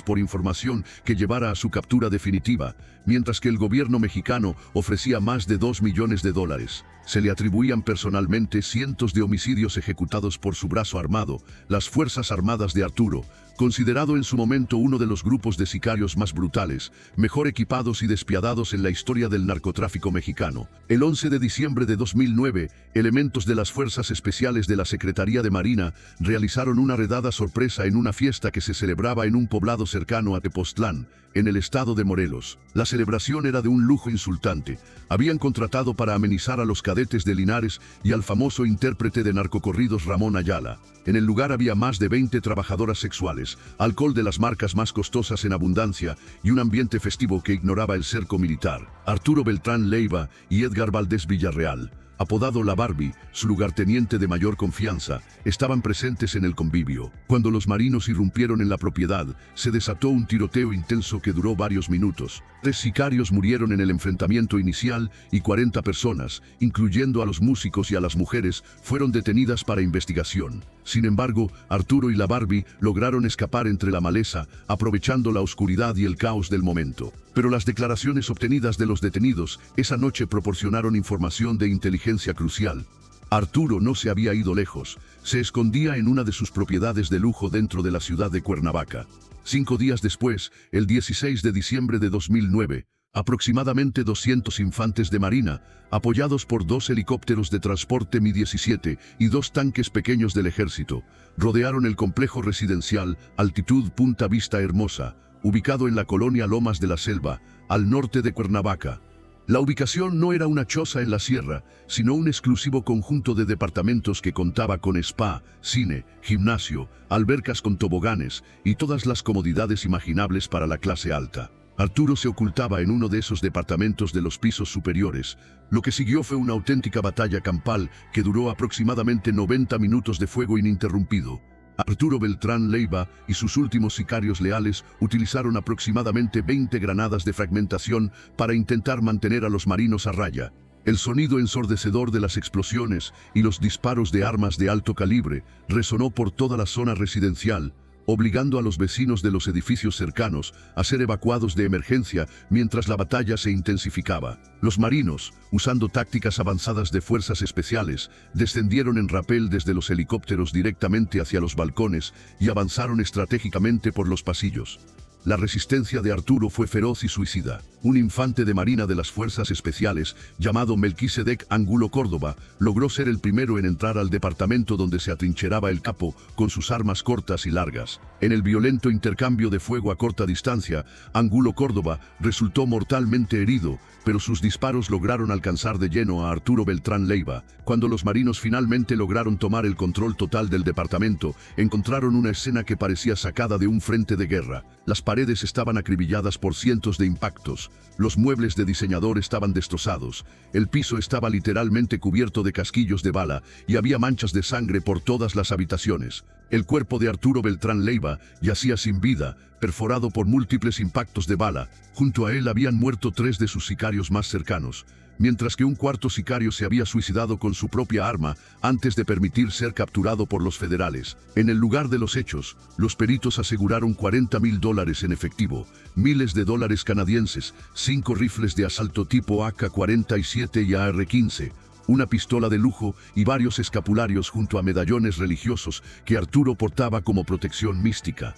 por información que llevara a su captura definitiva, mientras que el gobierno mexicano ofrecía más de $2 millones. Se le atribuían personalmente cientos de homicidios ejecutados por su brazo armado, las Fuerzas Armadas de Arturo, considerado en su momento uno de los grupos de sicarios más brutales, mejor equipados y despiadados en la historia del narcotráfico mexicano. El 11 de diciembre de 2009, elementos de las Fuerzas Especiales de la Secretaría de Marina realizaron una redada sorpresa en una fiesta que se celebraba en un poblado cercano a Tepoztlán, en el estado de Morelos. La celebración era de un lujo insultante. Habían contratado para amenizar a los cadetes de Linares y al famoso intérprete de narcocorridos Ramón Ayala. En el lugar había más de 20 trabajadoras sexuales, alcohol de las marcas más costosas en abundancia y un ambiente festivo que ignoraba el cerco militar. Arturo Beltrán Leiva y Edgar Valdés Villarreal, apodado la Barbie, su lugarteniente de mayor confianza, estaban presentes en el convivio. Cuando los marinos irrumpieron en la propiedad, se desató un tiroteo intenso que duró varios minutos. 3 sicarios murieron en el enfrentamiento inicial y 40 personas, incluyendo a los músicos y a las mujeres, fueron detenidas para investigación. Sin embargo, Arturo y la Barbie lograron escapar entre la maleza, aprovechando la oscuridad y el caos del momento. Pero las declaraciones obtenidas de los detenidos esa noche proporcionaron información de inteligencia crucial. Arturo no se había ido lejos, se escondía en una de sus propiedades de lujo dentro de la ciudad de Cuernavaca. 5 días después, el 16 de diciembre de 2009, aproximadamente 200 infantes de marina, apoyados por 2 helicópteros de transporte Mi-17 y 2 tanques pequeños del ejército, rodearon el complejo residencial Altitud Punta Vista Hermosa, ubicado en la colonia Lomas de la Selva, al norte de Cuernavaca. La ubicación no era una choza en la sierra, sino un exclusivo conjunto de departamentos que contaba con spa, cine, gimnasio, albercas con toboganes y todas las comodidades imaginables para la clase alta. Arturo se ocultaba en uno de esos departamentos de los pisos superiores. Lo que siguió fue una auténtica batalla campal que duró aproximadamente 90 minutos de fuego ininterrumpido. Arturo Beltrán Leiva y sus últimos sicarios leales utilizaron aproximadamente 20 granadas de fragmentación para intentar mantener a los marinos a raya. El sonido ensordecedor de las explosiones y los disparos de armas de alto calibre resonó por toda la zona residencial, obligando a los vecinos de los edificios cercanos a ser evacuados de emergencia mientras la batalla se intensificaba. Los marinos, usando tácticas avanzadas de fuerzas especiales, descendieron en rapel desde los helicópteros directamente hacia los balcones y avanzaron estratégicamente por los pasillos. La resistencia de Arturo fue feroz y suicida. Un infante de marina de las fuerzas especiales, llamado Melquisedec Angulo Córdoba, logró ser el primero en entrar al departamento donde se atrincheraba el capo con sus armas cortas y largas. En el violento intercambio de fuego a corta distancia, Angulo Córdoba resultó mortalmente herido, pero sus disparos lograron alcanzar de lleno a Arturo Beltrán Leiva. Cuando los marinos finalmente lograron tomar el control total del departamento, encontraron una escena que parecía sacada de un frente de guerra. Las paredes estaban acribilladas por cientos de impactos, los muebles de diseñador estaban destrozados, el piso estaba literalmente cubierto de casquillos de bala y había manchas de sangre por todas las habitaciones. El cuerpo de Arturo Beltrán Leiva yacía sin vida, perforado por múltiples impactos de bala. Junto a él habían muerto 3 de sus sicarios más cercanos, mientras que un cuarto sicario se había suicidado con su propia arma antes de permitir ser capturado por los federales. En el lugar de los hechos, los peritos aseguraron $40,000 en efectivo, miles de dólares canadienses, 5 rifles de asalto tipo AK-47 y AR-15, una pistola de lujo y varios escapularios junto a medallones religiosos que Arturo portaba como protección mística.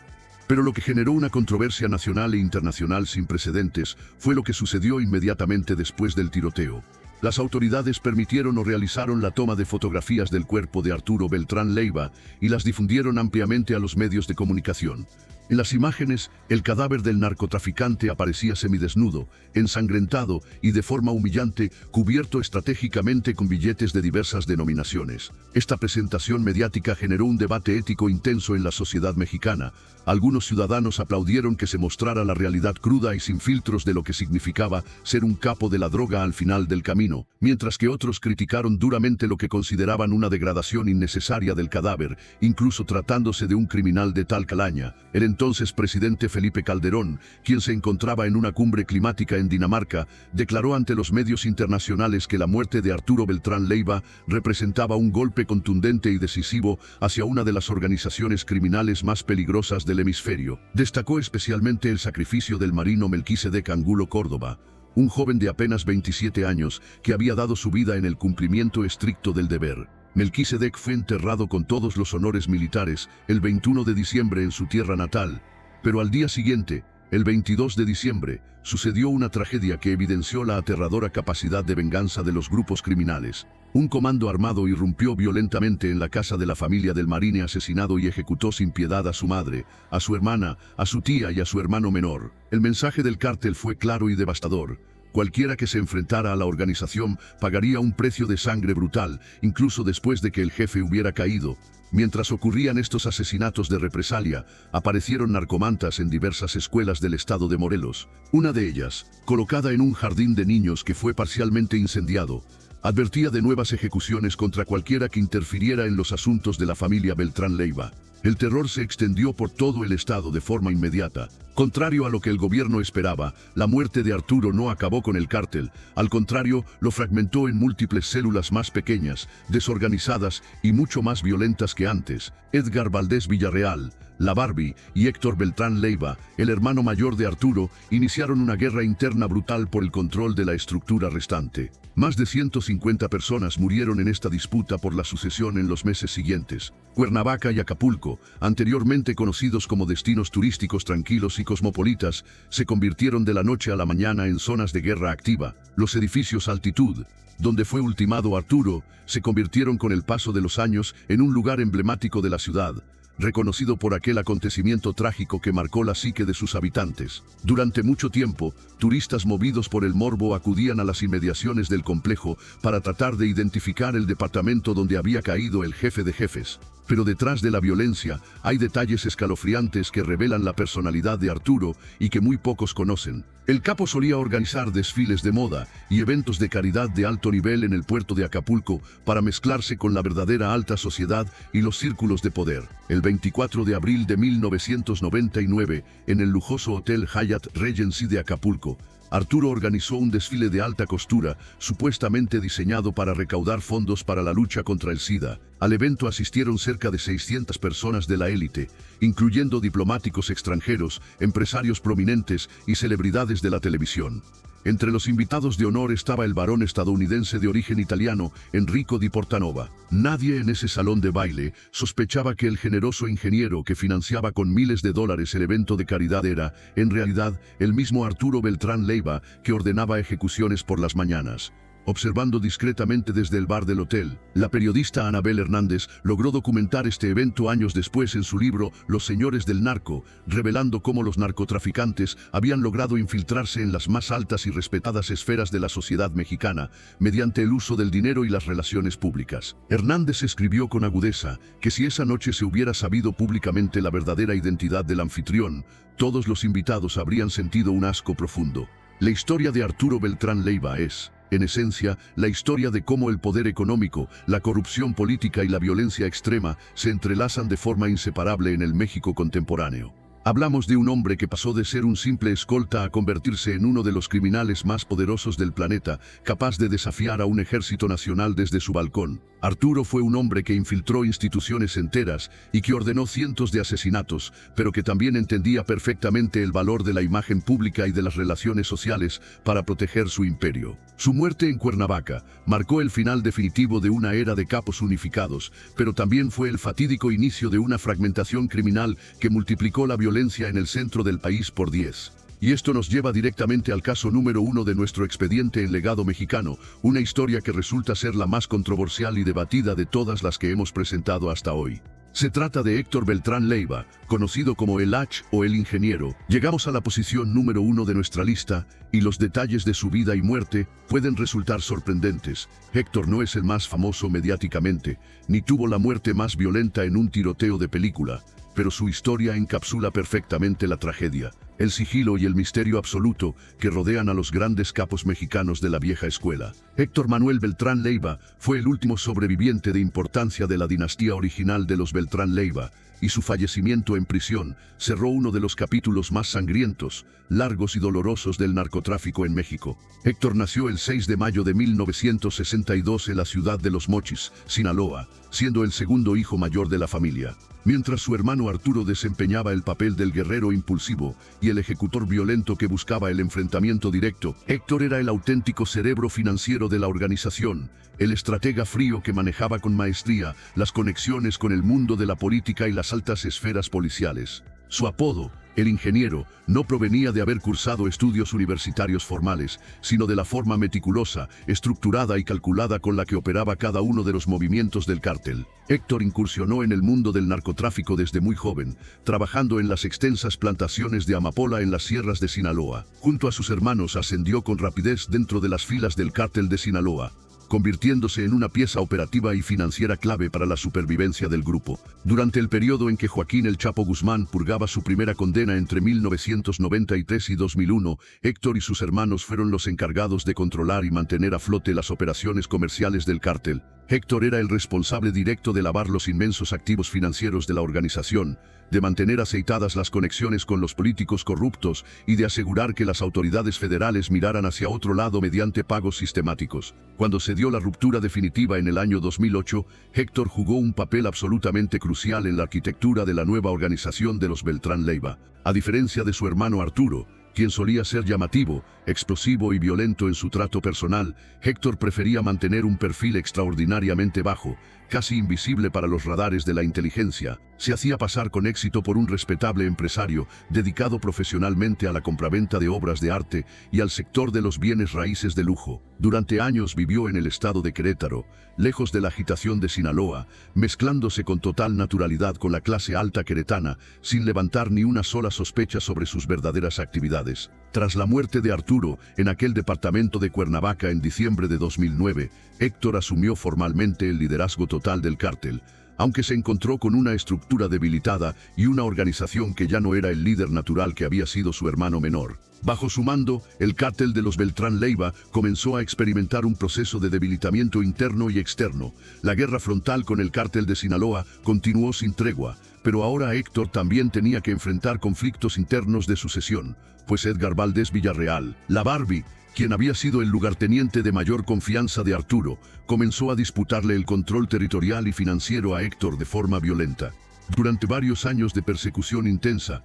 Pero lo que generó una controversia nacional e internacional sin precedentes fue lo que sucedió inmediatamente después del tiroteo. Las autoridades permitieron o realizaron la toma de fotografías del cuerpo de Arturo Beltrán Leiva y las difundieron ampliamente a los medios de comunicación. En las imágenes, el cadáver del narcotraficante aparecía semidesnudo, ensangrentado y de forma humillante, cubierto estratégicamente con billetes de diversas denominaciones. Esta presentación mediática generó un debate ético intenso en la sociedad mexicana. Algunos ciudadanos aplaudieron que se mostrara la realidad cruda y sin filtros de lo que significaba ser un capo de la droga al final del camino, mientras que otros criticaron duramente lo que consideraban una degradación innecesaria del cadáver, incluso tratándose de un criminal de tal calaña. El entonces presidente Felipe Calderón, quien se encontraba en una cumbre climática en Dinamarca, declaró ante los medios internacionales que la muerte de Arturo Beltrán Leiva representaba un golpe contundente y decisivo hacia una de las organizaciones criminales más peligrosas del hemisferio. Destacó especialmente el sacrificio del marino Melquisedec Angulo Córdoba, un joven de apenas 27 años que había dado su vida en el cumplimiento estricto del deber. Melquisedec fue enterrado con todos los honores militares el 21 de diciembre en su tierra natal, pero al día siguiente, el 22 de diciembre, sucedió una tragedia que evidenció la aterradora capacidad de venganza de los grupos criminales. Un comando armado irrumpió violentamente en la casa de la familia del marine asesinado y ejecutó sin piedad a su madre, a su hermana, a su tía y a su hermano menor. El mensaje del cártel fue claro y devastador. Cualquiera que se enfrentara a la organización pagaría un precio de sangre brutal, incluso después de que el jefe hubiera caído. Mientras ocurrían estos asesinatos de represalia, aparecieron narcomantas en diversas escuelas del estado de Morelos. Una de ellas, colocada en un jardín de niños que fue parcialmente incendiado, Advertía de nuevas ejecuciones contra cualquiera que interfiriera en los asuntos de la familia Beltrán Leiva. El terror se extendió por todo el estado de forma inmediata. Contrario a lo que el gobierno esperaba, la muerte de Arturo no acabó con el cártel. Al contrario, lo fragmentó en múltiples células más pequeñas, desorganizadas y mucho más violentas que antes. Edgar Valdés Villarreal, la Barbie y Héctor Beltrán Leiva, el hermano mayor de Arturo, iniciaron una guerra interna brutal por el control de la estructura restante. Más de 150 personas murieron en esta disputa por la sucesión en los meses siguientes. Cuernavaca y Acapulco, anteriormente conocidos como destinos turísticos tranquilos y cosmopolitas, se convirtieron de la noche a la mañana en zonas de guerra activa. Los edificios Altitud, donde fue ultimado Arturo, se convirtieron con el paso de los años en un lugar emblemático de la ciudad, reconocido por aquel acontecimiento trágico que marcó la psique de sus habitantes. Durante mucho tiempo, turistas movidos por el morbo acudían a las inmediaciones del complejo para tratar de identificar el departamento donde había caído el jefe de jefes. Pero detrás de la violencia hay detalles escalofriantes que revelan la personalidad de Arturo y que muy pocos conocen. El capo solía organizar desfiles de moda y eventos de caridad de alto nivel en el puerto de Acapulco para mezclarse con la verdadera alta sociedad y los círculos de poder. El 24 de abril de 1999, en el lujoso Hotel Hyatt Regency de Acapulco, Arturo organizó un desfile de alta costura, supuestamente diseñado para recaudar fondos para la lucha contra el SIDA. Al evento asistieron cerca de 600 personas de la élite, incluyendo diplomáticos extranjeros, empresarios prominentes y celebridades de la televisión. Entre los invitados de honor estaba el varón estadounidense de origen italiano, Enrico Di Portanova. Nadie en ese salón de baile sospechaba que el generoso ingeniero que financiaba con miles de dólares el evento de caridad era, en realidad, el mismo Arturo Beltrán Leiva, que ordenaba ejecuciones por las mañanas. Observando discretamente desde el bar del hotel, la periodista Anabel Hernández logró documentar este evento años después en su libro Los Señores del Narco, revelando cómo los narcotraficantes habían logrado infiltrarse en las más altas y respetadas esferas de la sociedad mexicana, mediante el uso del dinero y las relaciones públicas. Hernández escribió con agudeza que si esa noche se hubiera sabido públicamente la verdadera identidad del anfitrión, todos los invitados habrían sentido un asco profundo. La historia de Arturo Beltrán Leiva es, en esencia, la historia de cómo el poder económico, la corrupción política y la violencia extrema se entrelazan de forma inseparable en el México contemporáneo. Hablamos de un hombre que pasó de ser un simple escolta a convertirse en uno de los criminales más poderosos del planeta, capaz de desafiar a un ejército nacional desde su balcón. Arturo fue un hombre que infiltró instituciones enteras y que ordenó cientos de asesinatos, pero que también entendía perfectamente el valor de la imagen pública y de las relaciones sociales para proteger su imperio. Su muerte en Cuernavaca marcó el final definitivo de una era de capos unificados, pero también fue el fatídico inicio de una fragmentación criminal que multiplicó la violencia en el centro del país por 10. Y esto nos lleva directamente al caso número 1 de nuestro expediente en Legado Mexicano, una historia que resulta ser la más controversial y debatida de todas las que hemos presentado hasta hoy. Se trata de Héctor Beltrán Leiva, conocido como el H o el Ingeniero. Llegamos a la posición número 1 de nuestra lista, y los detalles de su vida y muerte pueden resultar sorprendentes. Héctor no es el más famoso mediáticamente, ni tuvo la muerte más violenta en un tiroteo de película, pero su historia encapsula perfectamente la tragedia, el sigilo y el misterio absoluto que rodean a los grandes capos mexicanos de la vieja escuela. Héctor Manuel Beltrán Leiva fue el último sobreviviente de importancia de la dinastía original de los Beltrán Leiva, y su fallecimiento en prisión cerró uno de los capítulos más sangrientos, largos y dolorosos del narcotráfico en México. Héctor nació el 6 de mayo de 1962 en la ciudad de Los Mochis, Sinaloa, siendo el segundo hijo mayor de la familia. Mientras su hermano Arturo desempeñaba el papel del guerrero impulsivo y el ejecutor violento que buscaba el enfrentamiento directo, Héctor era el auténtico cerebro financiero de la organización, el estratega frío que manejaba con maestría las conexiones con el mundo de la política y las altas esferas policiales. Su apodo, el Ingeniero, no provenía de haber cursado estudios universitarios formales, sino de la forma meticulosa, estructurada y calculada con la que operaba cada uno de los movimientos del cártel. Héctor incursionó en el mundo del narcotráfico desde muy joven, trabajando en las extensas plantaciones de amapola en las sierras de Sinaloa. Junto a sus hermanos ascendió con rapidez dentro de las filas del cártel de Sinaloa. convirtiéndose en una pieza operativa y financiera clave para la supervivencia del grupo. Durante el periodo en que Joaquín El Chapo Guzmán purgaba su primera condena entre 1993 y 2001, Héctor y sus hermanos fueron los encargados de controlar y mantener a flote las operaciones comerciales del cártel. Héctor era el responsable directo de lavar los inmensos activos financieros de la organización, de mantener aceitadas las conexiones con los políticos corruptos y de asegurar que las autoridades federales miraran hacia otro lado mediante pagos sistemáticos. Cuando se dio la ruptura definitiva en el año 2008, Héctor jugó un papel absolutamente crucial en la arquitectura de la nueva organización de los Beltrán Leiva. A diferencia de su hermano Arturo, quien solía ser llamativo, explosivo y violento en su trato personal, Héctor prefería mantener un perfil extraordinariamente bajo, casi invisible para los radares de la inteligencia. Se hacía pasar con éxito por un respetable empresario dedicado profesionalmente a la compraventa de obras de arte y al sector de los bienes raíces de lujo. Durante años vivió en el estado de Querétaro, lejos de la agitación de Sinaloa, mezclándose con total naturalidad con la clase alta queretana, sin levantar ni una sola sospecha sobre sus verdaderas actividades. Tras la muerte de Arturo, en aquel departamento de Cuernavaca en diciembre de 2009, Héctor asumió formalmente el liderazgo total del cártel, aunque se encontró con una estructura debilitada y una organización que ya no era el líder natural que había sido su hermano menor. Bajo su mando, el cártel de los Beltrán Leiva comenzó a experimentar un proceso de debilitamiento interno y externo. La guerra frontal con el cártel de Sinaloa continuó sin tregua, pero ahora Héctor también tenía que enfrentar conflictos internos de sucesión, pues Edgar Valdés Villarreal, la Barbie, quien había sido el lugarteniente de mayor confianza de Arturo, comenzó a disputarle el control territorial y financiero a Héctor de forma violenta. Durante varios años de persecución intensa,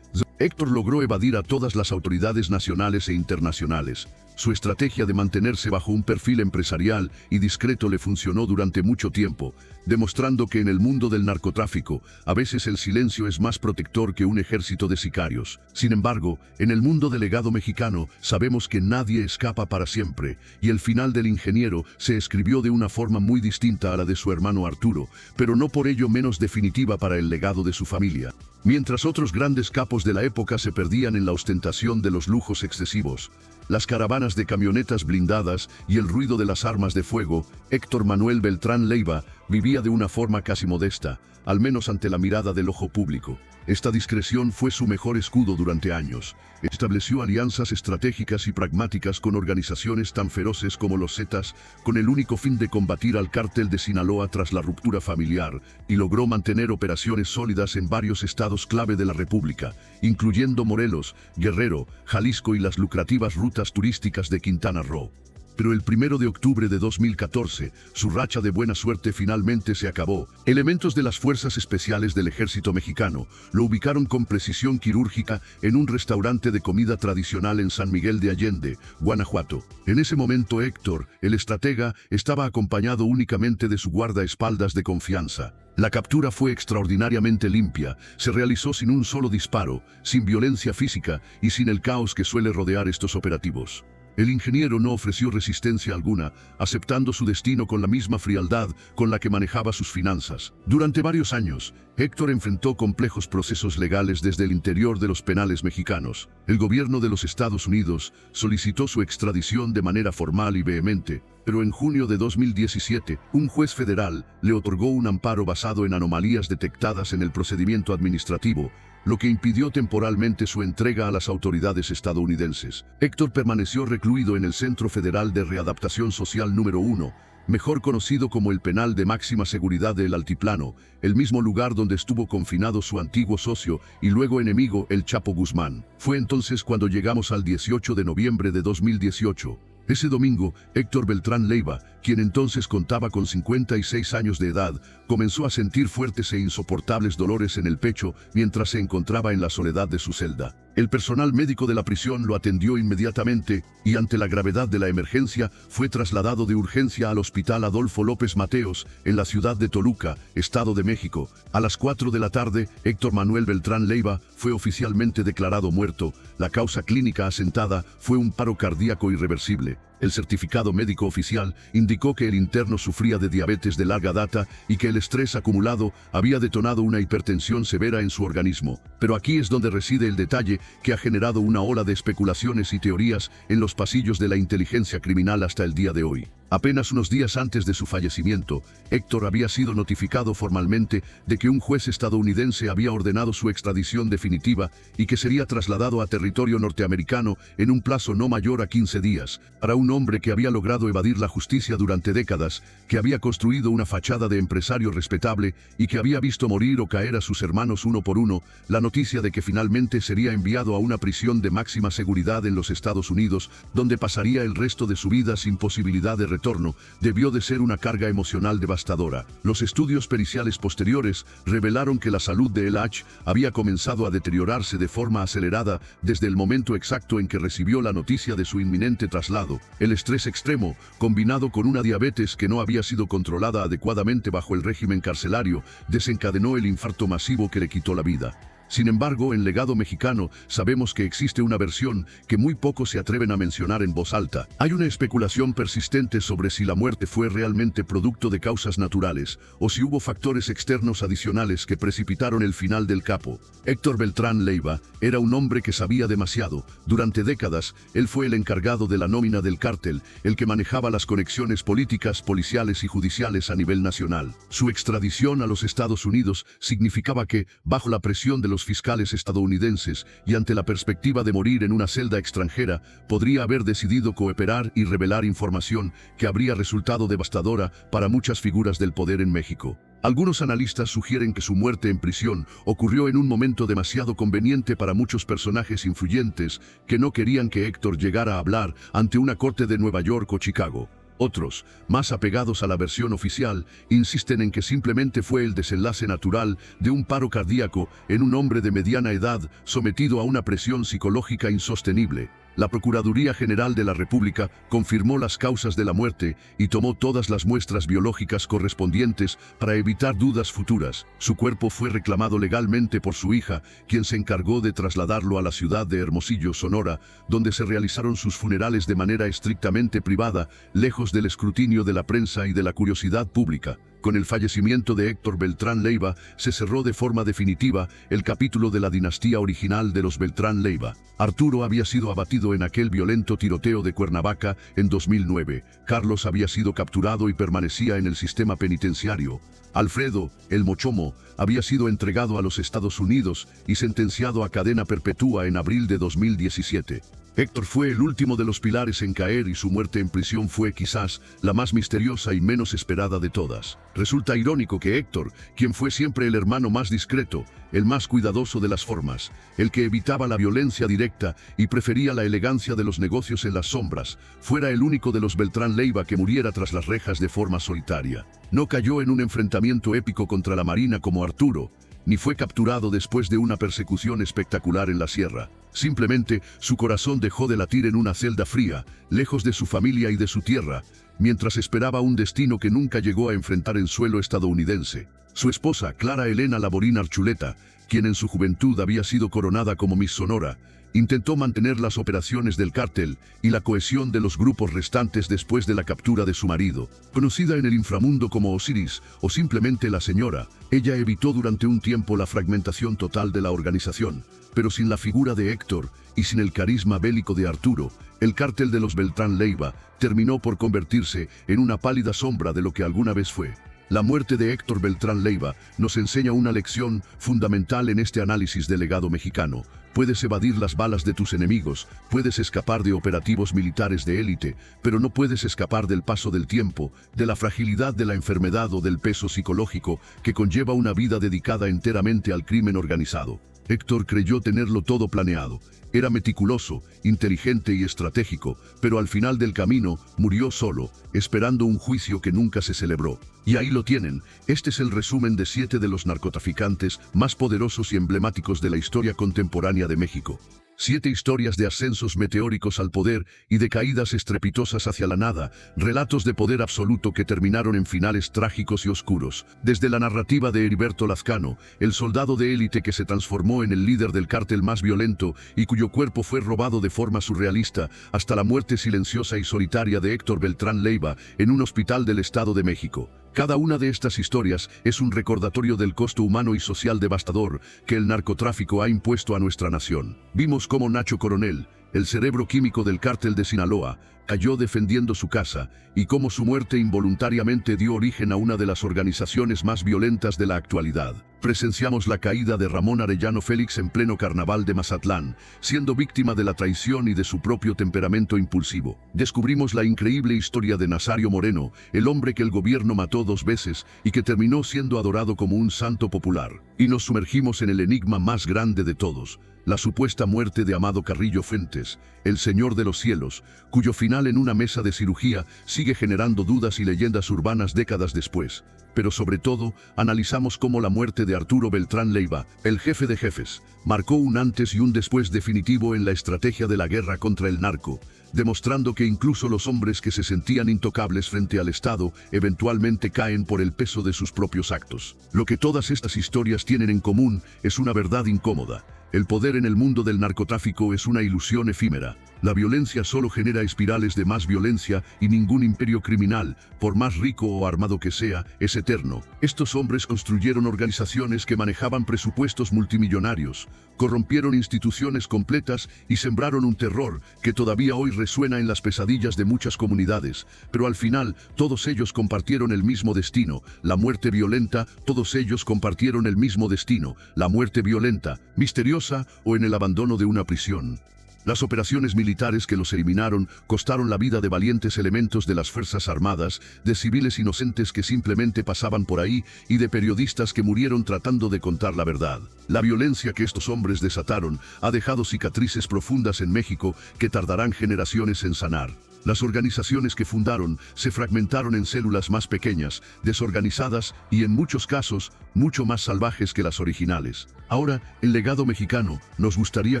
Héctor logró evadir a todas las autoridades nacionales e internacionales. Su estrategia de mantenerse bajo un perfil empresarial y discreto le funcionó durante mucho tiempo, demostrando que en el mundo del narcotráfico, a veces el silencio es más protector que un ejército de sicarios. Sin embargo, en el mundo del legado mexicano, sabemos que nadie escapa para siempre, y el final del ingeniero se escribió de una forma muy distinta a la de su hermano Arturo, pero no por ello menos definitiva para el legado de su familia. Mientras otros grandes capos de la época se perdían en la ostentación de los lujos excesivos, las caravanas de camionetas blindadas y el ruido de las armas de fuego, Héctor Manuel Beltrán Leiva vivía de una forma casi modesta, al menos ante la mirada del ojo público. Esta discreción fue su mejor escudo durante años. Estableció alianzas estratégicas y pragmáticas con organizaciones tan feroces como los Zetas, con el único fin de combatir al cártel de Sinaloa tras la ruptura familiar, y logró mantener operaciones sólidas en varios estados clave de la República, incluyendo Morelos, Guerrero, Jalisco y las lucrativas rutas turísticas de Quintana Roo. Pero el 1 de octubre de 2014, su racha de buena suerte finalmente se acabó. Elementos de las Fuerzas Especiales del Ejército Mexicano lo ubicaron con precisión quirúrgica en un restaurante de comida tradicional en San Miguel de Allende, Guanajuato. En ese momento Héctor, el estratega, estaba acompañado únicamente de su guardaespaldas de confianza. La captura fue extraordinariamente limpia, se realizó sin un solo disparo, sin violencia física y sin el caos que suele rodear estos operativos. El ingeniero no ofreció resistencia alguna, aceptando su destino con la misma frialdad con la que manejaba sus finanzas. Durante varios años, Héctor enfrentó complejos procesos legales desde el interior de los penales mexicanos. El gobierno de los Estados Unidos solicitó su extradición de manera formal y vehemente, pero en junio de 2017, un juez federal le otorgó un amparo basado en anomalías detectadas en el procedimiento administrativo, lo que impidió temporalmente su entrega a las autoridades estadounidenses. Héctor permaneció recluido en el Centro Federal de Readaptación Social número 1, mejor conocido como el Penal de Máxima Seguridad del Altiplano, el mismo lugar donde estuvo confinado su antiguo socio y luego enemigo, El Chapo Guzmán. Fue entonces cuando llegamos al 18 de noviembre de 2018. Ese domingo, Héctor Beltrán Leiva, quien entonces contaba con 56 años de edad, comenzó a sentir fuertes e insoportables dolores en el pecho mientras se encontraba en la soledad de su celda. El personal médico de la prisión lo atendió inmediatamente y ante la gravedad de la emergencia fue trasladado de urgencia al Hospital Adolfo López Mateos en la ciudad de Toluca, Estado de México. A las 4 de la tarde, Héctor Manuel Beltrán Leiva fue oficialmente declarado muerto. La causa clínica asentada fue un paro cardíaco irreversible. El certificado médico oficial indicó que el interno sufría de diabetes de larga data y que el estrés acumulado había detonado una hipertensión severa en su organismo. Pero aquí es donde reside el detalle que ha generado una ola de especulaciones y teorías en los pasillos de la inteligencia criminal hasta el día de hoy. Apenas unos días antes de su fallecimiento, Héctor había sido notificado formalmente de que un juez estadounidense había ordenado su extradición definitiva y que sería trasladado a territorio norteamericano en un plazo no mayor a 15 días, para un hombre que había logrado evadir la justicia durante décadas, que había construido una fachada de empresario respetable y que había visto morir o caer a sus hermanos uno por uno. La noticia de que finalmente sería enviado a una prisión de máxima seguridad en los Estados Unidos, donde pasaría el resto de su vida sin posibilidad de retorno, debió de ser una carga emocional devastadora. Los estudios periciales posteriores revelaron que la salud de El-Hach había comenzado a deteriorarse de forma acelerada desde el momento exacto en que recibió la noticia de su inminente traslado. El estrés extremo, combinado con una diabetes que no había sido controlada adecuadamente bajo el régimen carcelario, desencadenó el infarto masivo que le quitó la vida. Sin embargo, en Legado Mexicano sabemos que existe una versión que muy pocos se atreven a mencionar en voz alta. Hay una especulación persistente sobre si la muerte fue realmente producto de causas naturales o si hubo factores externos adicionales que precipitaron el final del capo. Héctor Beltrán Leiva era un hombre que sabía demasiado. Durante décadas, él fue el encargado de la nómina del cártel, el que manejaba las conexiones políticas, policiales y judiciales a nivel nacional. Su extradición a los Estados Unidos significaba que, bajo la presión de los fiscales estadounidenses y ante la perspectiva de morir en una celda extranjera, podría haber decidido cooperar y revelar información que habría resultado devastadora para muchas figuras del poder en México. Algunos analistas sugieren que su muerte en prisión ocurrió en un momento demasiado conveniente para muchos personajes influyentes que no querían que Héctor llegara a hablar ante una corte de Nueva York o Chicago. Otros, más apegados a la versión oficial, insisten en que simplemente fue el desenlace natural de un paro cardíaco en un hombre de mediana edad sometido a una presión psicológica insostenible. La Procuraduría General de la República confirmó las causas de la muerte y tomó todas las muestras biológicas correspondientes para evitar dudas futuras. Su cuerpo fue reclamado legalmente por su hija, quien se encargó de trasladarlo a la ciudad de Hermosillo, Sonora, donde se realizaron sus funerales de manera estrictamente privada, lejos del escrutinio de la prensa y de la curiosidad pública. Con el fallecimiento de Héctor Beltrán Leiva, se cerró de forma definitiva el capítulo de la dinastía original de los Beltrán Leiva. Arturo había sido abatido en aquel violento tiroteo de Cuernavaca en 2009. Carlos había sido capturado y permanecía en el sistema penitenciario. Alfredo, el Mochomo, había sido entregado a los Estados Unidos y sentenciado a cadena perpetua en abril de 2017. Héctor fue el último de los pilares en caer y su muerte en prisión fue quizás la más misteriosa y menos esperada de todas. Resulta irónico que Héctor, quien fue siempre el hermano más discreto, el más cuidadoso de las formas, el que evitaba la violencia directa y prefería la elegancia de los negocios en las sombras, fuera el único de los Beltrán Leiva que muriera tras las rejas de forma solitaria. No cayó en un enfrentamiento épico contra la Marina como Arturo, ni fue capturado después de una persecución espectacular en la sierra. Simplemente, su corazón dejó de latir en una celda fría, lejos de su familia y de su tierra, mientras esperaba un destino que nunca llegó a enfrentar en suelo estadounidense. Su esposa, Clara Elena Laborín Archuleta, quien en su juventud había sido coronada como Miss Sonora, intentó mantener las operaciones del cártel y la cohesión de los grupos restantes después de la captura de su marido. Conocida en el inframundo como Osiris o simplemente la señora, ella evitó durante un tiempo la fragmentación total de la organización, pero sin la figura de Héctor y sin el carisma bélico de Arturo, el cártel de los Beltrán Leiva terminó por convertirse en una pálida sombra de lo que alguna vez fue. La muerte de Héctor Beltrán Leiva nos enseña una lección fundamental en este análisis del legado mexicano. Puedes evadir las balas de tus enemigos, puedes escapar de operativos militares de élite, pero no puedes escapar del paso del tiempo, de la fragilidad de la enfermedad o del peso psicológico que conlleva una vida dedicada enteramente al crimen organizado. Héctor creyó tenerlo todo planeado. Era meticuloso, inteligente y estratégico, pero al final del camino murió solo, esperando un juicio que nunca se celebró. Y ahí lo tienen. Este es el resumen de 7 de los narcotraficantes más poderosos y emblemáticos de la historia contemporánea de México. 7 historias de ascensos meteóricos al poder y de caídas estrepitosas hacia la nada, relatos de poder absoluto que terminaron en finales trágicos y oscuros. Desde la narrativa de Heriberto Lazcano, el soldado de élite que se transformó en el líder del cártel más violento y cuyo cuerpo fue robado de forma surrealista, hasta la muerte silenciosa y solitaria de Héctor Beltrán Leiva en un hospital del Estado de México. Cada una de estas historias es un recordatorio del costo humano y social devastador que el narcotráfico ha impuesto a nuestra nación. Vimos cómo Nacho Coronel, el cerebro químico del cártel de Sinaloa, cayó defendiendo su casa y cómo su muerte involuntariamente dio origen a una de las organizaciones más violentas de la actualidad. Presenciamos la caída de Ramón Arellano Félix en pleno carnaval de Mazatlán, siendo víctima de la traición y de su propio temperamento impulsivo. Descubrimos la increíble historia de Nazario Moreno, el hombre que el gobierno mató 2 veces y que terminó siendo adorado como un santo popular. Y nos sumergimos en el enigma más grande de todos, la supuesta muerte de Amado Carrillo Fuentes, el Señor de los Cielos, cuyo final en una mesa de cirugía sigue generando dudas y leyendas urbanas décadas después. Pero sobre todo, analizamos cómo la muerte de Arturo Beltrán Leiva, el jefe de jefes, marcó un antes y un después definitivo en la estrategia de la guerra contra el narco, demostrando que incluso los hombres que se sentían intocables frente al Estado eventualmente caen por el peso de sus propios actos. Lo que todas estas historias tienen en común es una verdad incómoda. El poder en el mundo del narcotráfico es una ilusión efímera. La violencia solo genera espirales de más violencia y ningún imperio criminal, por más rico o armado que sea, es eterno. Estos hombres construyeron organizaciones que manejaban presupuestos multimillonarios, corrompieron instituciones completas y sembraron un terror que todavía hoy resuena en las pesadillas de muchas comunidades. Pero al final, todos ellos compartieron el mismo destino, la muerte violenta. Todos ellos compartieron el mismo destino, la muerte violenta, misteriosa o en el abandono de una prisión. Las operaciones militares que los eliminaron costaron la vida de valientes elementos de las Fuerzas Armadas, de civiles inocentes que simplemente pasaban por ahí y de periodistas que murieron tratando de contar la verdad. La violencia que estos hombres desataron ha dejado cicatrices profundas en México que tardarán generaciones en sanar. Las organizaciones que fundaron se fragmentaron en células más pequeñas, desorganizadas y en muchos casos, mucho más salvajes que las originales. Ahora, en Legado Mexicano, nos gustaría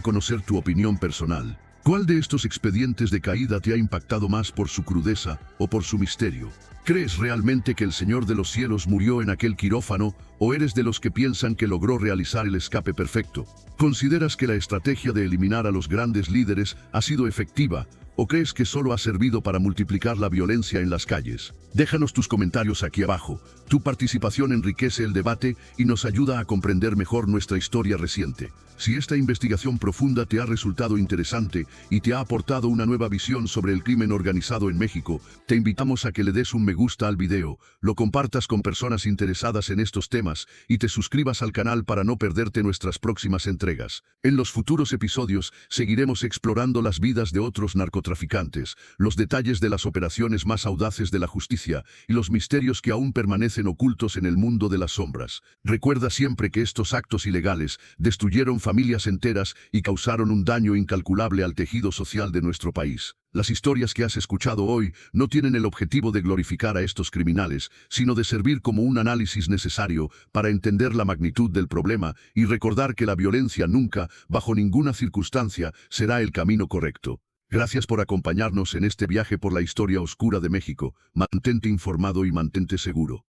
conocer tu opinión personal. ¿Cuál de estos expedientes de caída te ha impactado más por su crudeza o por su misterio? ¿Crees realmente que el Señor de los Cielos murió en aquel quirófano o eres de los que piensan que logró realizar el escape perfecto? ¿Consideras que la estrategia de eliminar a los grandes líderes ha sido efectiva o crees que solo ha servido para multiplicar la violencia en las calles? Déjanos tus comentarios aquí abajo. Tu participación enriquece el debate y nos ayuda a comprender mejor nuestra historia reciente. Si esta investigación profunda te ha resultado interesante y te ha aportado una nueva visión sobre el crimen organizado en México, te invitamos a que le des un me gusta al video, lo compartas con personas interesadas en estos temas y te suscribas al canal para no perderte nuestras próximas entregas. En los futuros episodios seguiremos explorando las vidas de otros narcotraficantes, los detalles de las operaciones más audaces de la justicia y los misterios que aún permanecen ocultos en el mundo de las sombras. Recuerda siempre que estos actos ilegales destruyeron familias enteras y causaron un daño incalculable al tejido social de nuestro país. Las historias que has escuchado hoy no tienen el objetivo de glorificar a estos criminales, sino de servir como un análisis necesario para entender la magnitud del problema y recordar que la violencia nunca, bajo ninguna circunstancia, será el camino correcto. Gracias por acompañarnos en este viaje por la historia oscura de México. Mantente informado y mantente seguro.